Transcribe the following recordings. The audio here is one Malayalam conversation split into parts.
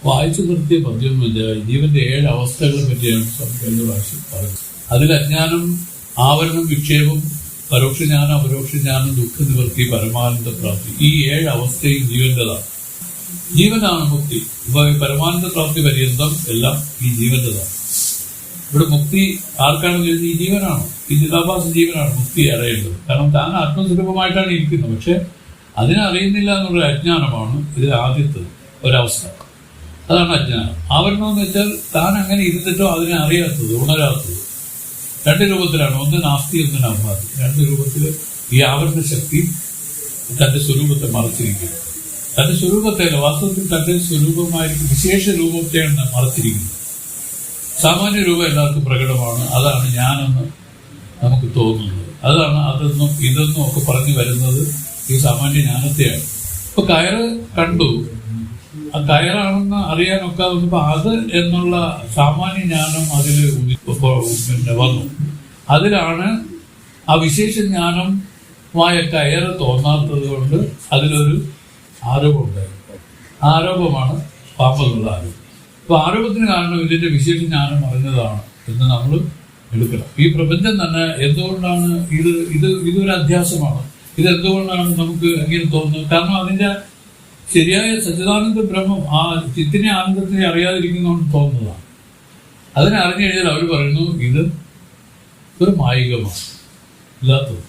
വായിച്ചു നിർത്തിയ പദ്യം ജീവന്റെ 7 അവസ്ഥകളെ പറ്റിയാണ് കഴിഞ്ഞ പ്രാവശ്യം പറഞ്ഞത്. അതിൽ അജ്ഞാനം, ആവരണം, വിക്ഷേപം, പരോക്ഷജ്ഞാനം, അപരോക്ഷജ്ഞാനം, ദുഃഖ നിവൃത്തി, പരമാനന്ദ പ്രാപ്തി, ഈ 7 അവസ്ഥയും ജീവന്റെതാണ്. ജീവനാണ് മുക്തി. ഇപ്പൊ പരമാനന്ദ പ്രാപ്തി പര്യന്തം എല്ലാം ഈ ജീവന്റെതാണ്. ഇവിടെ മുക്തി ആർക്കാണെന്ന് ചോദിച്ചാൽ ഈ ജീവനാണ്, ഈ ചിതാഭാസ ജീവനാണ് മുക്തി അടയേണ്ടത്. കാരണം താൻ ആത്മസ്വരൂപമായിട്ടാണ് ഇരിക്കുന്നത്. പക്ഷെ അതിനെ അറിയുന്നില്ല എന്നുള്ള അജ്ഞാനമാണ് ഇതിൽ ആദ്യത്തെ ഒരവസ്ഥ. അതാണ് അജ്ഞാനം. ആവരണം എന്ന് വെച്ചാൽ താൻ അങ്ങനെ ഇരുന്നിട്ടോ അതിനെ അറിയാത്തത്, ഉണരാത്തത്. 2 രൂപത്തിലാണ്, ഒന്ന് നാസ്തി, ഒന്ന് നഭാതി. 2 രൂപത്തിൽ ഈ ആവരണ ശക്തി തന്റെ സ്വരൂപത്തെ മറച്ചിരിക്കുന്നു. തന്റെ സ്വരൂപത്തെയല്ല, വാസ്തവത്തിൽ തന്റെ സ്വരൂപമായിരിക്കും വിശേഷ രൂപത്തെയാണ് മറച്ചിരിക്കുന്നത്. സാമാന്യ രൂപം എല്ലാവർക്കും പ്രകടമാണ്. അതാണ് ഞാനെന്ന് നമുക്ക് തോന്നുന്നത്. അതാണ് അതെന്നും ഇതെന്നും ഒക്കെ പറഞ്ഞു വരുന്നത് ഈ സാമാന്യ ജ്ഞാനത്തെയാണ്. ഇപ്പൊ കയറ് കണ്ടു, ആ കയറാണെന്ന് അറിയാനൊക്കെ വന്നപ്പോ അത് എന്നുള്ള സാമാന്യ ജ്ഞാനം അതിൽ വന്നു. അതിലാണ് ആ വിശേഷ ജ്ഞാനമായ കയറ് തോന്നാത്തത് കൊണ്ട് അതിലൊരു ആരോപമുണ്ടായി. ആരോപമാണ് പാപമുള്ള ആരോപം. അപ്പൊ ആരോപത്തിന് കാരണം ഇതിന്റെ വിശേഷ ജ്ഞാനം അറിഞ്ഞതാണ് എന്ന് നമ്മൾ എടുക്കണം. ഈ പ്രപഞ്ചം തന്നെ എന്തുകൊണ്ടാണ് ഇതൊരു അധ്യാസമാണ്. ഇതെന്തുകൊണ്ടാണ് നമുക്ക് എങ്ങനെ തോന്നുന്നത്? കാരണം അതിന്റെ ശരിയായ സച്ചിദാനന്ദ ബ്രഹ്മം ആ ചിത്തിനെ ആനന്ദത്തിനെ അറിയാതിരിക്കുന്നതുകൊണ്ട് തോന്നുന്നതാണ്. അതിനെ അറിഞ്ഞു കഴിഞ്ഞാൽ അവർ പറയുന്നു ഇത് ഒരു മായികമാണ്, ഇല്ലാത്തത്.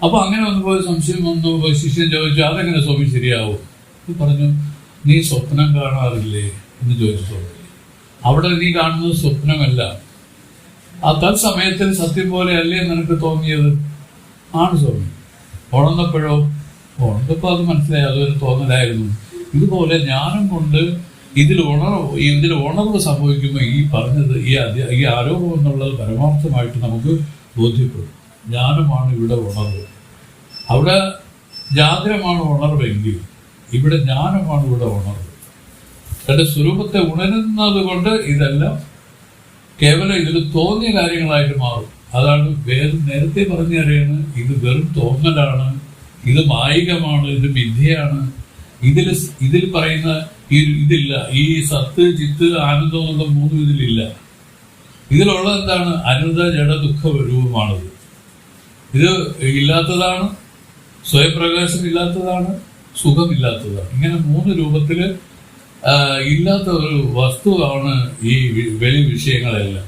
അപ്പൊ അങ്ങനെ വന്നപ്പോൾ സംശയം വന്നു. ശിഷ്യൻ ചോദിച്ചു, അതെങ്ങനെ സ്വാമി ശരിയാവും? പറഞ്ഞു, നീ സ്വപ്നം കാണാറില്ലേ എന്ന് ചോദിച്ചു. അവിടെ നീ കാണുന്നത് സ്വപ്നമല്ല, ആ തത്സമയത്തിൽ സത്യം പോലെ അല്ലേ നിനക്ക് തോന്നിയത്? ആണ് സ്വാമി. ഉണർന്നപ്പോഴോ? ഉണർന്നപ്പോൾ അത് മനസ്സിലായി അതൊരു തോന്നലായിരുന്നു. ഇതുപോലെ ജ്ഞാനം കൊണ്ട് ഇതിൽ ഉണർവ് സംഭവിക്കുമ്പോൾ ഈ പറഞ്ഞത് ഈ ആരോപം എന്നുള്ളത് പരമാർത്ഥമായിട്ട് നമുക്ക് ബോധ്യപ്പെടും. ജ്ഞാനമാണ് ഇവിടെ ഉണർവ്. അവിടെ ജാഗ്രമാണ് ഉണർവെങ്കിൽ ഇവിടെ ജ്ഞാനമാണ് ഇവിടെ ഉണർവ്. തന്റെ സ്വരൂപത്തെ ഉണരുന്നത് കൊണ്ട് ഇതെല്ലാം കേവലം ഇതിൽ തോന്നിയ കാര്യങ്ങളായിട്ട് മാറും. അതാണ് വേദം നേരത്തെ പറഞ്ഞറിയാണ്, ഇത് വെറും തോന്നലാണ്, ഇത് മായികമാണ്, ഇത് മിഥ്യയാണ്. ഇതിൽ പറയുന്ന ഇതില്ല. ഈ സത്ത്, ചിത്ത്, ആനന്ദം എന്നുള്ള 3 ഇതിലില്ല. ഇതിലുള്ളത് എന്താണ്? അനന്ത ജഡ ദുഃഖ രൂപമാണത്. ഇത് ഇല്ലാത്തതാണ്, സ്വയംപ്രകാശം ഇല്ലാത്തതാണ്, സുഖമില്ലാത്തതാണ്. ഇങ്ങനെ 3 രൂപത്തിൽ ഇല്ലാത്ത ഒരു വസ്തുവാണ് ഈ വെളി വിഷയങ്ങളെല്ലാം.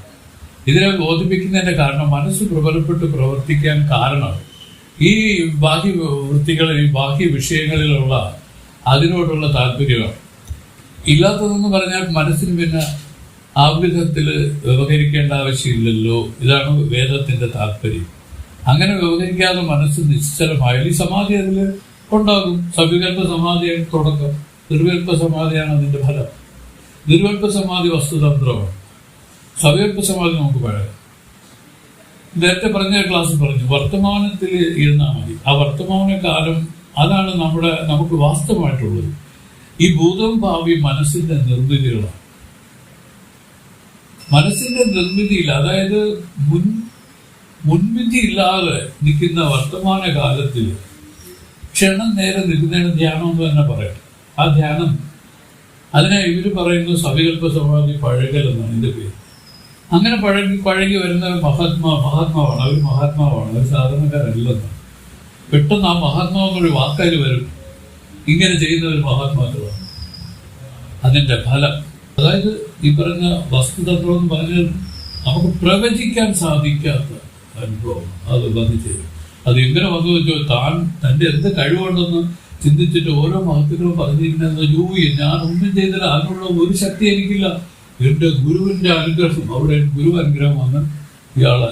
ഇതിനെ ബോധിപ്പിക്കുന്നതിന്റെ കാരണം മനസ്സ് പ്രബലപ്പെട്ട് പ്രവർത്തിക്കാൻ കാരണം ഈ ബാഹ്യ വൃത്തികൾ, ഈ ബാഹ്യ വിഷയങ്ങളിലുള്ള അതിനോടുള്ള താല്പര്യമാണ്. ഇല്ലാത്തതെന്ന് പറഞ്ഞാൽ മനസ്സിന് പിന്നെ ആവിധത്തിൽ വ്യവഹരിക്കേണ്ട ആവശ്യമില്ലല്ലോ. ഇതാണ് വേദത്തിന്റെ താല്പര്യം. അങ്ങനെ വ്യവഹരിക്കാതെ മനസ്സ് നിശ്ചലമായാൽ ഈ സമാധി അതിൽ ഉണ്ടാകും. സവികൽപ്പ സമാധിയാണ് തുടക്കം, നിർവികൽപ്പ സമാധിയാണ് അതിന്റെ ഫലം. നിർവികൽപ്പ സമാധി വസ്തുതന്ത്രമാണ്, സവികൽപ്പ സമാധി നമുക്ക് പഴകാം. നേരത്തെ പറഞ്ഞ ക്ലാസ്സിൽ പറഞ്ഞു, വർത്തമാനത്തിൽ ഇരുന്നാൽ മതി. ആ വർത്തമാന കാലം അതാണ് നമുക്ക് വാസ്തവമായിട്ടുള്ളത്. ഈ ഭൂതവും ഭാവി മനസ്സിന്റെ നിർമ്മിതികളാണ്. മനസ്സിന്റെ നിർമ്മിതിയിൽ, അതായത് മുൻവിധി ഇല്ലാതെ നിൽക്കുന്ന വർത്തമാന കാലത്തിൽ ക്ഷണം നേരെ നിൽക്കുന്നതിന് ധ്യാനം എന്ന് തന്നെ പറയാം. ആ ധ്യാനം അതിനെ ഇവര് പറയുന്നത് സവികൽപ്പ സമാധി പഴകൽ എന്നാണ് ഇതിന്റെ പേര്. അങ്ങനെ പഴകി വരുന്ന മഹാത്മാവാണ്. അവർ മഹാത്മാവാണ്, അവർ സാധാരണക്കാരല്ലെന്നാണ്. പെട്ടെന്ന് ആ മഹാത്മാവെന്നൊരു വാക്കാൽ വരും. ഇങ്ങനെ ചെയ്യുന്നവർ മഹാത്മാക്കളാണ്. അതിന്റെ ഫലം, അതായത് ഈ പറഞ്ഞ വസ്തുതന്ത്രം എന്ന് പറഞ്ഞാൽ നമുക്ക് പ്രവചിക്കാൻ സാധിക്കാത്ത അനുഭവം അത് വന്നു ചേരും. അത് എങ്ങനെ വന്നു വെച്ചോ, തന്റെ എന്ത് കഴിവുണ്ടെന്ന് ചിന്തിച്ചിട്ട് ഓരോ മഹത്തുക്കളും പറഞ്ഞിരിക്കുന്നത്, ഞാൻ ഒന്നും ചെയ്തില്ല, അതിനുള്ള ഒരു ശക്തി എനിക്കില്ല, എന്റെ ഗുരുവിന്റെ അനുഗ്രഹം. അവിടെ ഗുരു അനുഗ്രഹം വന്ന് ഇയാളെ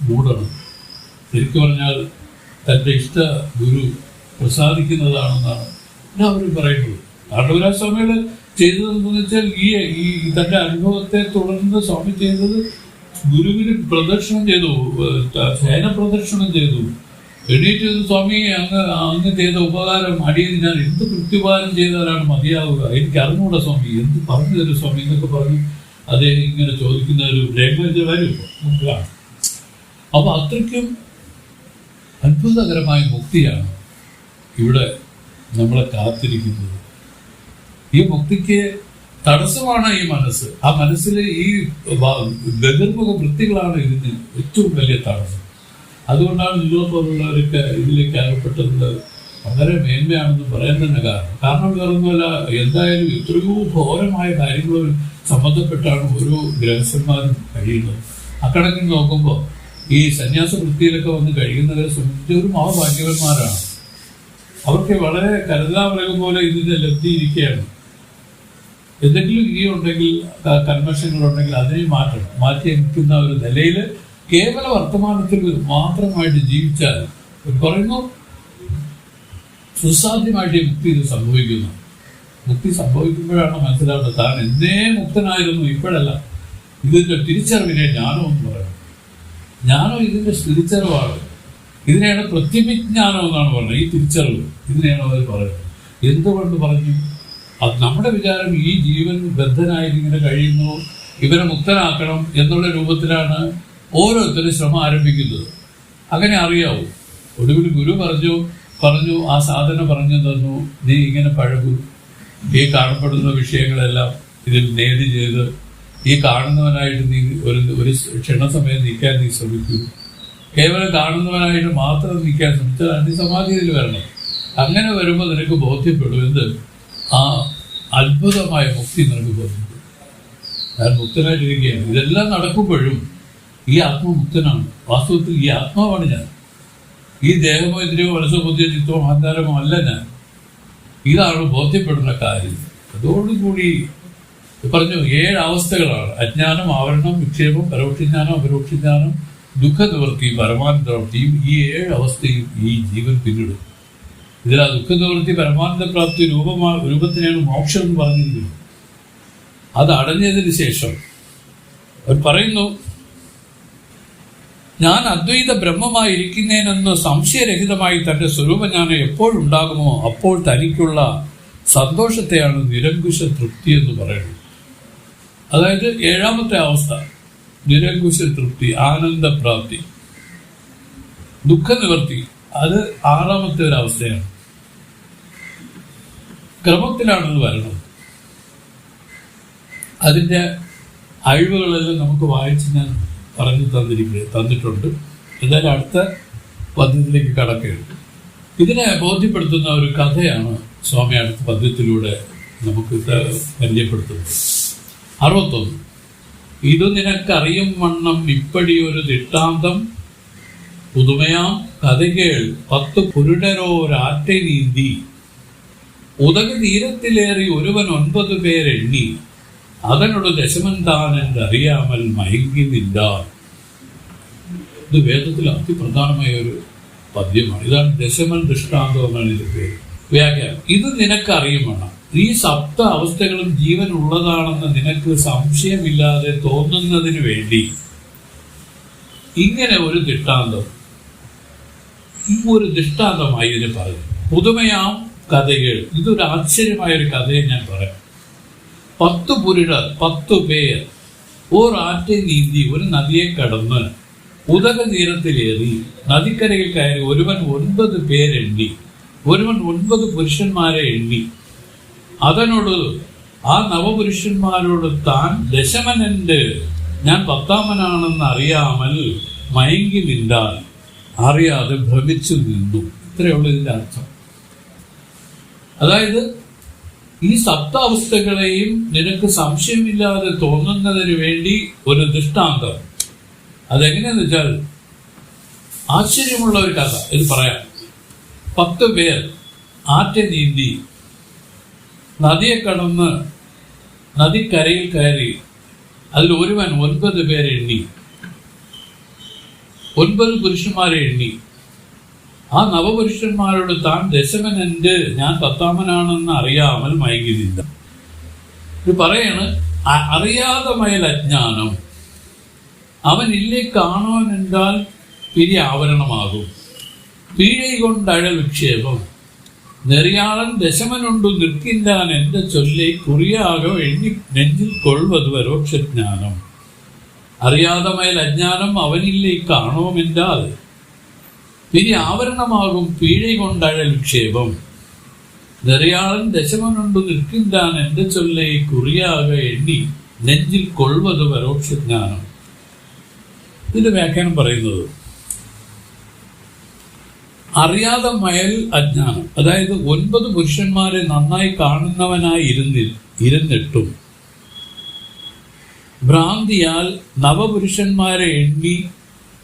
മൂടണം. ശരിക്കും പറഞ്ഞാൽ തന്റെ ഇഷ്ട ഗുരു പ്രസാദിക്കുന്നതാണെന്നാണ് എല്ലാവരും പറയുന്നത്. കാണ്ടവരാജ സ്വാമികൾ ചെയ്തതെന്ന് വെച്ചാൽ ഈ തന്റെ അനുഭവത്തെ തുടർന്ന് സ്വാമി ചെയ്തത് ഗുരുവിന് പ്രദക്ഷിണം ചെയ്തു, സേന പ്രദക്ഷിണം ചെയ്തു. എണീറ്റ് സ്വാമി അങ്ങ് ചെയ്ത ഉപകാരം അടിയന് ഞാൻ എന്ത് പ്രത്യുപകാരം ചെയ്താലാണ് മതിയാവുക? എനിക്ക് അറിഞ്ഞൂടാ സ്വാമി, എന്ത് പറഞ്ഞു തരും സ്വാമി എന്നൊക്കെ പറഞ്ഞ് അദ്ദേഹം ഇങ്ങനെ ചോദിക്കുന്ന ഒരു ലാംഗ്വേജ് വരും നമുക്ക് കാണാം. അപ്പൊ അത്രയ്ക്കും അത്ഭുതകരമായ മുക്തിയാണ് ഇവിടെ നമ്മളെ കാത്തിരിക്കുന്നത്. ഈ മുക്തിക്ക് തടസ്സമാണ് ഈ മനസ്സ്. ആ മനസ്സിൽ ഈ ബഹിർമുഖ വൃത്തികളാണ് ഇതിന് ഏറ്റവും വലിയ തടസ്സം. അതുകൊണ്ടാണ് നിങ്ങളെ പോലുള്ളവർക്ക് ഇതിലേക്ക് അകപ്പെട്ടത് വളരെ മേന്മയാണെന്ന് പറയാൻ തന്നെ കാരണം വേറൊന്നുമല്ല. എന്തായാലും എത്രയോ ഘോരമായ കാര്യങ്ങളും സംബന്ധപ്പെട്ടാണ് ഓരോ ഗൃഹസ്ഥന്മാരും കഴിയുന്നത്. അക്കണക്കിന് നോക്കുമ്പോൾ ഈ സന്യാസ വൃത്തിയിലൊക്കെ വന്ന് കഴിയുന്നവരെ സംബന്ധിച്ച് ഒരു മഹാഭാഗ്യവന്മാരാണ്. അവർക്ക് വളരെ കരുതാമൃഗം പോലെ ഇതിന്റെ ലബ്ധിയിരിക്കുകയാണ്. എന്തെങ്കിലും ഉണ്ടെങ്കിൽ കന്മഷങ്ങളുണ്ടെങ്കിൽ അതിനെ മാറ്റി നിൽക്കുന്ന ഒരു നിലയിൽ കേവല വർത്തമാനത്തിൽ മാത്രമായിട്ട് ജീവിച്ചാൽ പറയുന്നു സുസാധ്യമായിട്ട് മുക്തി ഇത് സംഭവിക്കുന്നു. മുക്തി സംഭവിക്കുമ്പോഴാണ് മനസ്സിലാവുന്നത് താൻ എന്നേ മുക്തനായിരുന്നു, ഇപ്പോഴല്ല. ഇതിന്റെ തിരിച്ചറിവിനെ ജ്ഞാനം എന്ന് പറയുന്നത്. ജ്ഞാനം ഇതിന്റെ തിരിച്ചറിവാണ്. ഇതിനെയാണ് പ്രത്യഭിജ്ഞാനം എന്നാണ് പറയുന്നത്. ഈ തിരിച്ചറിവ് ഇതിനെയാണ് അവർ പറയുന്നത്. എന്തുകൊണ്ട് പറഞ്ഞു? അത് നമ്മുടെ വിചാരം ഈ ജീവൻ ബദ്ധനായിരിങ്ങനെ കഴിയുന്നു, ഇവരെ മുക്തനാക്കണം എന്നുള്ള രൂപത്തിലാണ് ഓരോരുത്തരും ശ്രമം ആരംഭിക്കുന്നത്. അങ്ങനെ അറിയാവൂ. ഒടുവിൽ ഗുരു പറഞ്ഞു ആ സാധന പറഞ്ഞു തന്നു, നീ ഇങ്ങനെ പഴകൂ, ഈ കാണപ്പെടുന്ന വിഷയങ്ങളെല്ലാം ഇതിൽ നേടി ചെയ്ത് ഈ കാണുന്നവനായിട്ട് നീ ഒരു ക്ഷണസമയം നിൽക്കാൻ നീ ശ്രമിക്കൂ. കേവലം കാണുന്നവനായിട്ട് മാത്രം നിൽക്കാൻ ശ്രമിച്ചാൽ നീ സമാധിയിൽ വരണം. അങ്ങനെ വരുമ്പോൾ നിനക്ക് ബോധ്യപ്പെടും എന്ത് ആ അത്ഭുതമായ മുക്തി നിനക്ക് ബോധ്യപ്പെടും. ഞാൻ മുക്തനായിട്ടിരിക്കുകയാണ്. ഇതെല്ലാം നടക്കുമ്പോഴും ഈ ആത്മമുക്തനാണ്. വാസ്തവത്തിൽ ഈ ആത്മാവാണ് ഞാൻ. ഈ ദേഹമോ ഇതിനെയോ മനസ്സോ ബുദ്ധിയോ ചിത്തമോ അഹങ്കാരമോ അല്ല ഞാൻ. ഇതാണ് ബോധ്യപ്പെടുന്ന കാര്യം. അതോടുകൂടി പറഞ്ഞു 7 അവസ്ഥകളാണ്: അജ്ഞാനം, ആവരണം, വിക്ഷേപം, പരോക്ഷജ്ഞാനം, അപരോക്ഷജ്ഞാനം, ദുഃഖനിവൃത്തി, പരമാനന്ദ പ്രാപ്തി. ഈ 7 അവസ്ഥയും ഈ ജീവൻ പിന്നിടും. ഇതിൽ ആ ദുഃഖനിവൃത്തി പരമാനന്ദ പ്രാപ്തി രൂപത്തിനാണ് മോക്ഷം എന്ന് പറഞ്ഞിരിക്കുന്നത്. അത് അടഞ്ഞതിന് ശേഷം അവർ പറയുന്നു, ഞാൻ അദ്വൈത ബ്രഹ്മമായിരിക്കുന്നതിനെന്ന് സംശയരഹിതമായി തന്റെ സ്വരൂപജ്ഞാനം എപ്പോഴുണ്ടാകുമോ അപ്പോൾ തനിക്കുള്ള സന്തോഷത്തെയാണ് നിരങ്കുശ തൃപ്തി എന്ന് പറയുന്നത്. അതായത് 7ാമത്തെ അവസ്ഥ നിരങ്കുശ തൃപ്തി, ആനന്ദപ്രാപ്തി. ദുഃഖനിവൃത്തി അത് 6ാമത്തെ ഒരു അവസ്ഥയാണ്. ക്രമത്തിലാണത് വരുന്നത്. അതിന്റെ അഴിവുകളെല്ലാം നമുക്ക് വായിച്ച് ഞാൻ പറഞ്ഞു തന്നിട്ടുണ്ട്. എന്തായാലും അടുത്ത പദ്യത്തിലേക്ക് കടക്കുകയുണ്ട്. ഇതിനെ ബോധ്യപ്പെടുത്തുന്ന ഒരു കഥയാണ് സ്വാമി അടുത്ത പദ്യത്തിലൂടെ നമുക്ക് പരിചയപ്പെടുത്തുന്നത്. 61. ഇത് നിനക്കറിയും വണ്ണം ഇപ്പടിയൊരു ദിട്ടാന്തം പുതുമയാം കഥകേൾ 10 പുരുടരോരാറ്റെ നീന്തി ഉദക തീരത്തിലേറി ഒരുവൻ 9 പേരെണ്ണി അതനോട് ദശമൻ താനെന്ന് അറിയാമൽ മയങ്ങിനില്ല. ഇത് വേദത്തിൽ അതിപ്രധാനമായ ഒരു പദ്യമാണ്. ഇതാണ് ദശമൻ ദൃഷ്ടാന്തം എന്നാണ് ഇതിന്റെ പേര്. വ്യാഖ്യാനം: ഇത് നിനക്ക് അറിയുമാണ്, ഈ 7 അവസ്ഥകളും ജീവൻ ഉള്ളതാണെന്ന് നിനക്ക് സംശയമില്ലാതെ തോന്നുന്നതിന് വേണ്ടി ഇങ്ങനെ ഒരു ദൃഷ്ടാന്തം, ഒരു ദൃഷ്ടാന്തമായി ഇതിനെ പറയും. പുതുമയാം കഥകൾ. ഇതൊരു ആശ്ചര്യമായ ഒരു കഥയെ ഞാൻ പറയാം. 10 പുരുടർ 10 പേർ ഒരാറ്റെ നീന്തി ഒരു നദിയെ കടന്ന് ഉദക തീരത്തിലേറി നദിക്കരയിൽ കയറി ഒരുവൻ 9 പേരെണ്ണി, ഒരുവൻ 9 പുരുഷന്മാരെ എണ്ണി അതനോട് ആ നവപുരുഷന്മാരോട് താൻ ദശമനുണ്ട്, ഞാൻ 10ാമനാണെന്ന് അറിയാമൽ മയങ്ങി നിന്നാൽ, അറിയാതെ ഭ്രമിച്ചു നിന്നു. ഇത്രയുള്ള ഇതിന്റെ അർത്ഥം. അതായത് ഈ 7 അവസ്ഥകളെയും നിനക്ക് സംശയമില്ലാതെ തോന്നുന്നതിന് വേണ്ടി ഒരു ദൃഷ്ടാന്തം. അതെങ്ങനെയാന്ന് വെച്ചാൽ ആശ്ചര്യമുള്ള ഒരു കഥ ഇത് പറയാം. 10 പേർ ആറ്റെ നീന്തി നദിയെ കടന്ന് നദിക്കരയിൽ കയറി അതിൽ ഒരുവൻ 9 പേരെ എണ്ണി, 9 പുരുഷന്മാരെ എണ്ണി. ആ നവപുരുഷന്മാരോട് താൻ ദശമനുണ്ട്, ഞാൻ 10ാമനാണെന്ന് അറിയാമൽ മയങ്ങിനില്ല. ഇത് പറയാണ്, അറിയാതെ മയൽ അജ്ഞാനം അവനില്ലേ കാണുവാനെന്താൽ പിരി ആവരണമാകും, പീഴை കൊണ്ടഴൽ വിക്ഷേപം നെറിയാളൻ ദശമനുണ്ടു നിൽക്കില്ലാൻ എന്റെ ചൊല്ലെ കുറിയാകോ എണ്ണി നെഞ്ചിൽ കൊള്ളുവത് പരോക്ഷജ്ഞാനം. അറിയാതെ മയൽ അജ്ഞാനം അവനില്ലേ കാണുമെന്താൽ പിരി ആവരണമാകും, പീഴை കൊണ്ടഴൽ വിക്ഷേപം. നെറിയാളൻ ദശമനുണ്ട് നിൽക്കിന്താൻ എന്റെ ചൊല്ലെ കുറിയാക എണ്ണി നെഞ്ചിൽ കൊള്ളുന്നത് പരോക്ഷജ്ഞാനം. ഇതിന്റെ വ്യാഖ്യാനം പറയുന്നത്, അറിയാതെ മയൽ അജ്ഞാനം. അതായത് 9 പുരുഷന്മാരെ നന്നായി കാണുന്നവനായി ഇരുന്നിട്ടും ഭ്രാന്തിയാൽ നവപുരുഷന്മാരെ എണ്ണി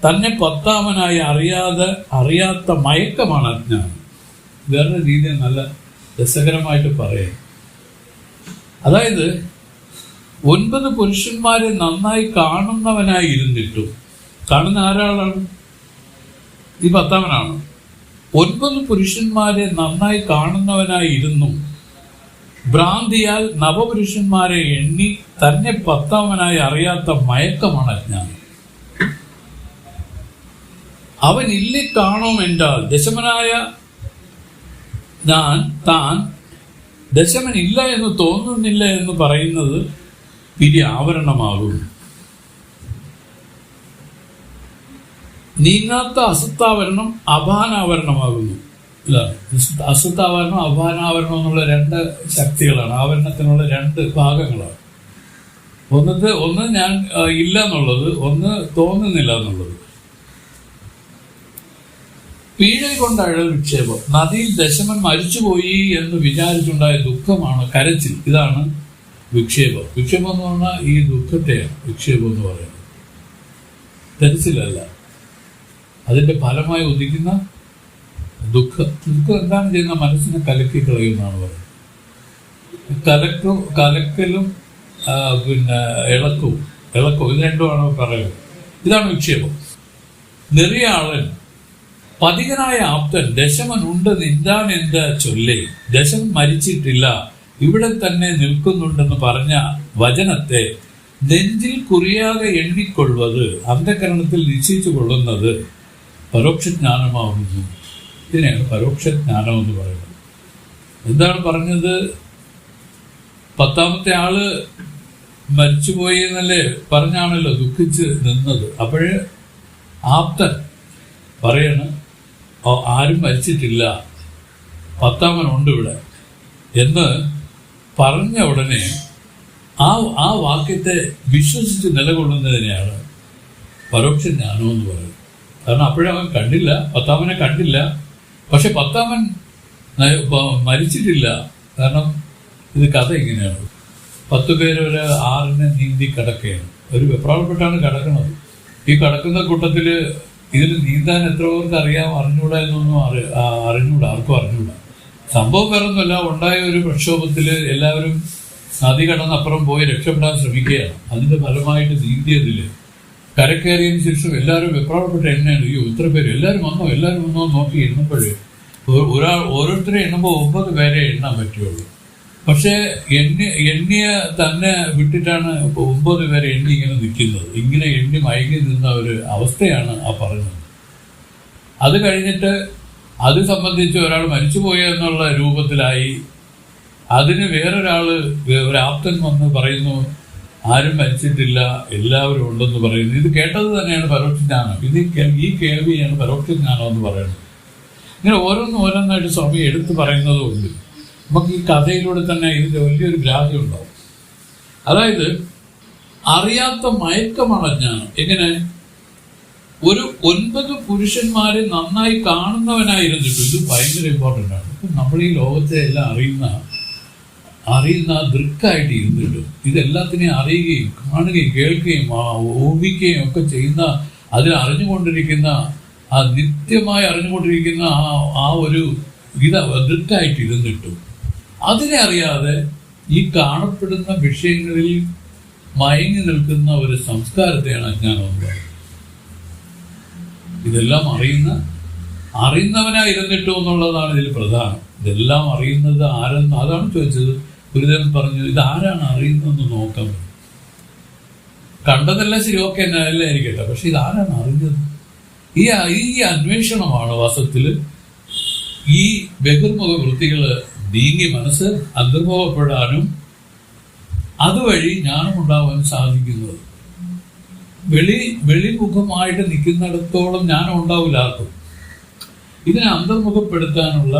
തന്നെ 10ാമനായി അറിയാത്ത മയക്കമാണ് അജ്ഞാനം. വേറെ രീതിയിൽ നല്ല രസകരമായിട്ട് പറയാം. അതായത് 9 പുരുഷന്മാരെ നന്നായി കാണുന്നവനായി ഇരുന്നിട്ടും, കാണുന്ന ആരാളാണ്? ഈ 10ാമനാണ്. 9 പുരുഷന്മാരെ നന്നായി കാണുന്നവനായി ഇരുന്നു ഭ്രാന്തിയാൽ നവപുരുഷന്മാരെ എണ്ണി തന്നെ 10ാമനായി അറിയാത്ത മയക്കമാണ് അജ്ഞാനം. അവൻ ഇല്ലേ കാണോം എന്നാൽ ദശമനായ താൻ ദശമൻ ഇല്ല എന്ന് തോന്നുന്നില്ല എന്ന് പറയുന്നത് പിരി ആവരണമാകും. നീങ്ങാത്ത അസത്താവരണം അഭാനാവരണമാകുന്നു. അസത്താവരണം അഭാനാവരണം എന്നുള്ള 2 ശക്തികളാണ്. ആവരണത്തിനുള്ള 2 ഭാഗങ്ങളാണ്. ഒന്ന് ഞാൻ ഇല്ല എന്നുള്ളത്, ഒന്ന് തോന്നുന്നില്ല എന്നുള്ളത്. പീഴ കൊണ്ട് അഴൽ വിക്ഷേപം. നദിയിൽ ദശമൻ മരിച്ചുപോയി എന്ന് വിചാരിച്ചുണ്ടായ ദുഃഖമാണ് കരച്ചിൽ. ഇതാണ് വിക്ഷേപം. വിക്ഷേപം എന്ന് പറഞ്ഞാൽ ഈ ദുഃഖത്തെയാണ് വിക്ഷേപം എന്ന് പറയുന്നത്. തെരച്ചിലല്ല. അതിന്റെ ഫലമായി ഉദിക്കുന്ന ദുഃഖം എന്താണ് ചെയ്യുന്ന? മനസ്സിനെ കലക്കി കളയുമെന്നാണ് പറയുന്നത്. കലക്കലും പിന്നെ ഇളക്കവും ഇത് രണ്ടുമാണ് പറയുന്നത്. ഇതാണ് വിക്ഷേപം. നെറിയാളൻ പതികനായ ആപ്തൻ ദശമൻ ഉണ്ട് നിന്താൻ എന്റെ ചൊല്ലേ ദശമൻ മരിച്ചിട്ടില്ല ഇവിടെ തന്നെ നിൽക്കുന്നുണ്ടെന്ന് പറഞ്ഞ വചനത്തെ നെഞ്ചിൽ കുറിയാതെ എണ്ണിക്കൊള്ളുന്നത്, അന്ധകരണത്തിൽ നിശ്ചയിച്ചു കൊള്ളുന്നത് പരോക്ഷജ്ഞാനമാവുന്നു. ഇതിനെയാണ് പരോക്ഷജ്ഞാനം എന്ന് പറയുന്നത്. എന്താണ് പറഞ്ഞത്? 10ാമത്തെ ആള് മരിച്ചുപോയി എന്നല്ലേ പറഞ്ഞാണല്ലോ ദുഃഖിച്ച് നിന്നത്. അപ്പോഴ് ആപ്തൻ പറയണ്, ആരും മരിച്ചിട്ടില്ല, 10ാമനുണ്ട് ഇവിടെ എന്ന് പറഞ്ഞ ഉടനെ ആ വാക്യത്തെ വിശ്വസിച്ച് നിലകൊള്ളുന്നതിനെയാണ് പരോക്ഷജ്ഞാനം എന്ന് പറയുന്നത്. കാരണം അപ്പോഴവൻ കണ്ടില്ല, 10ാമനെ കണ്ടില്ല. പക്ഷെ 10ാമൻ മരിച്ചിട്ടില്ല. കാരണം ഇത് കഥ ഇങ്ങനെയാണ്. 10 പേര് ഒരു ആറിനെ നീന്തി കിടക്കുകയാണ്. ഒരു വെപ്രാളപ്പെട്ടാണ് കിടക്കുന്നത്. ഈ കിടക്കുന്ന കൂട്ടത്തില് ഇതിൽ നീന്താൻ എത്ര പേർക്ക് അറിയാം, അറിഞ്ഞൂടാ എന്നൊന്നും അറിഞ്ഞൂടാ, ആർക്കും അറിഞ്ഞൂടാ. സംഭവം വേറൊന്നുമല്ല, ഉണ്ടായ ഒരു പ്രക്ഷോഭത്തില് എല്ലാവരും നദി കടന്നപ്പുറം പോയി രക്ഷപ്പെടാൻ ശ്രമിക്കുകയാണ്. അതിന്റെ ഫലമായിട്ട് നീന്തിയതില് കരക്കയറിയതിനു ശേഷം എല്ലാവരും വെപ്രാളപ്പെട്ട എണ്ണയാണ്. അയ്യോ ഇത്ര പേര്, എല്ലാവരും വന്നോ നോക്കി എണ്ണപ്പോഴേ ഓരോരുത്തരെ എണ്ണുമ്പോൾ 9 പേരെ എണ്ണാൻ പറ്റുള്ളൂ. പക്ഷെ എണ്ണിയ തന്നെ വിട്ടിട്ടാണ് 9 പേരെ എണ്ണി ഇങ്ങനെ നിൽക്കുന്നത്. ഇങ്ങനെ എണ്ണി മയങ്ങി നിന്ന ഒരു അവസ്ഥയാണ് ആ പറഞ്ഞത്. അത് കഴിഞ്ഞിട്ട് അത് സംബന്ധിച്ച് ഒരാൾ മരിച്ചുപോയ എന്നുള്ള രൂപത്തിലായി. അതിന് ഒരു ആപ്തൻ വന്ന് പറയുന്നു ആരും മരിച്ചിട്ടില്ല, എല്ലാവരും ഉണ്ടെന്ന് പറയുന്നു. ഇത് കേട്ടത് തന്നെയാണ് പരോക്ഷജ്ഞാനം. ഈ കേൾവിയാണ് പരോക്ഷജ്ഞാനം എന്ന് പറയുന്നത്. ഇങ്ങനെ ഓരോന്നായിട്ട് സ്വാമി എടുത്തു പറയുന്നതുകൊണ്ട് നമുക്ക് ഈ കഥയിലൂടെ തന്നെ ഇതിന്റെ വലിയൊരു ഗ്രാഹ്യം ഉണ്ടാവും. അതായത് അറിയാത്ത മയക്കമാണ് അജ്ഞാനം. എങ്ങനെ? ഒരു 9 പുരുഷന്മാരെ നന്നായി കാണുന്നവനായിരുന്നിട്ട്, ഇത് ഭയങ്കര ഇമ്പോർട്ടൻ്റ് ആണ്. ഇപ്പം നമ്മൾ ഈ ലോകത്തെ എല്ലാം അറിയുന്ന ദൃക്കായിട്ട് ഇരുന്നിട്ടും ഇതെല്ലാത്തിനെയും അറിയുകയും കാണുകയും കേൾക്കുകയും ഊഹിക്കുകയും ഒക്കെ ചെയ്യുന്ന, അതിൽ അറിഞ്ഞുകൊണ്ടിരിക്കുന്ന നിത്യമായി അറിഞ്ഞുകൊണ്ടിരിക്കുന്ന ആ ഒരു ദൃക്കായിട്ട് ഇരുന്നിട്ടും അതിനെ അറിയാതെ ഈ കാണപ്പെടുന്ന വിഷയങ്ങളിൽ മയങ്ങി നിൽക്കുന്ന ഒരു സംസ്കാരത്തെയാണ് അജ്ഞാനം എന്ന് പറയുന്നത്. ഇതെല്ലാം അറിയുന്നവനായിരുന്നിട്ടോ എന്നുള്ളതാണ് ഇതിൽ പ്രധാനം. ഇതെല്ലാം അറിയുന്നത് ആരെന്ന്, അതാണ് ചോദിച്ചത്. ഗുരുദേവൻ പറഞ്ഞു ഇതാരാണ് അറിയുന്നതെന്ന് നോക്കാൻ പറ്റും. കണ്ടതെല്ലാം ശരി, ഓക്കെ എല്ലാം ആയിരിക്കട്ടെ, പക്ഷെ ഇതാരാണ് അറിഞ്ഞത്? ഈ അന്വേഷണമാണ് വാസ്തവത്തിൽ ഈ ബഹിർമുഖ വൃത്തികള് നീങ്ങി മനസ്സ് അന്തർമുഖപ്പെടാനും അതുവഴി ജ്ഞാനമുണ്ടാവാൻ സാധിക്കുന്നത്. വെളിമുഖമായിട്ട് നിൽക്കുന്നിടത്തോളം ജ്ഞാനം ഉണ്ടാവില്ല ആർക്കും. ഇതിനെ അന്തർമുഖപ്പെടുത്താനുള്ള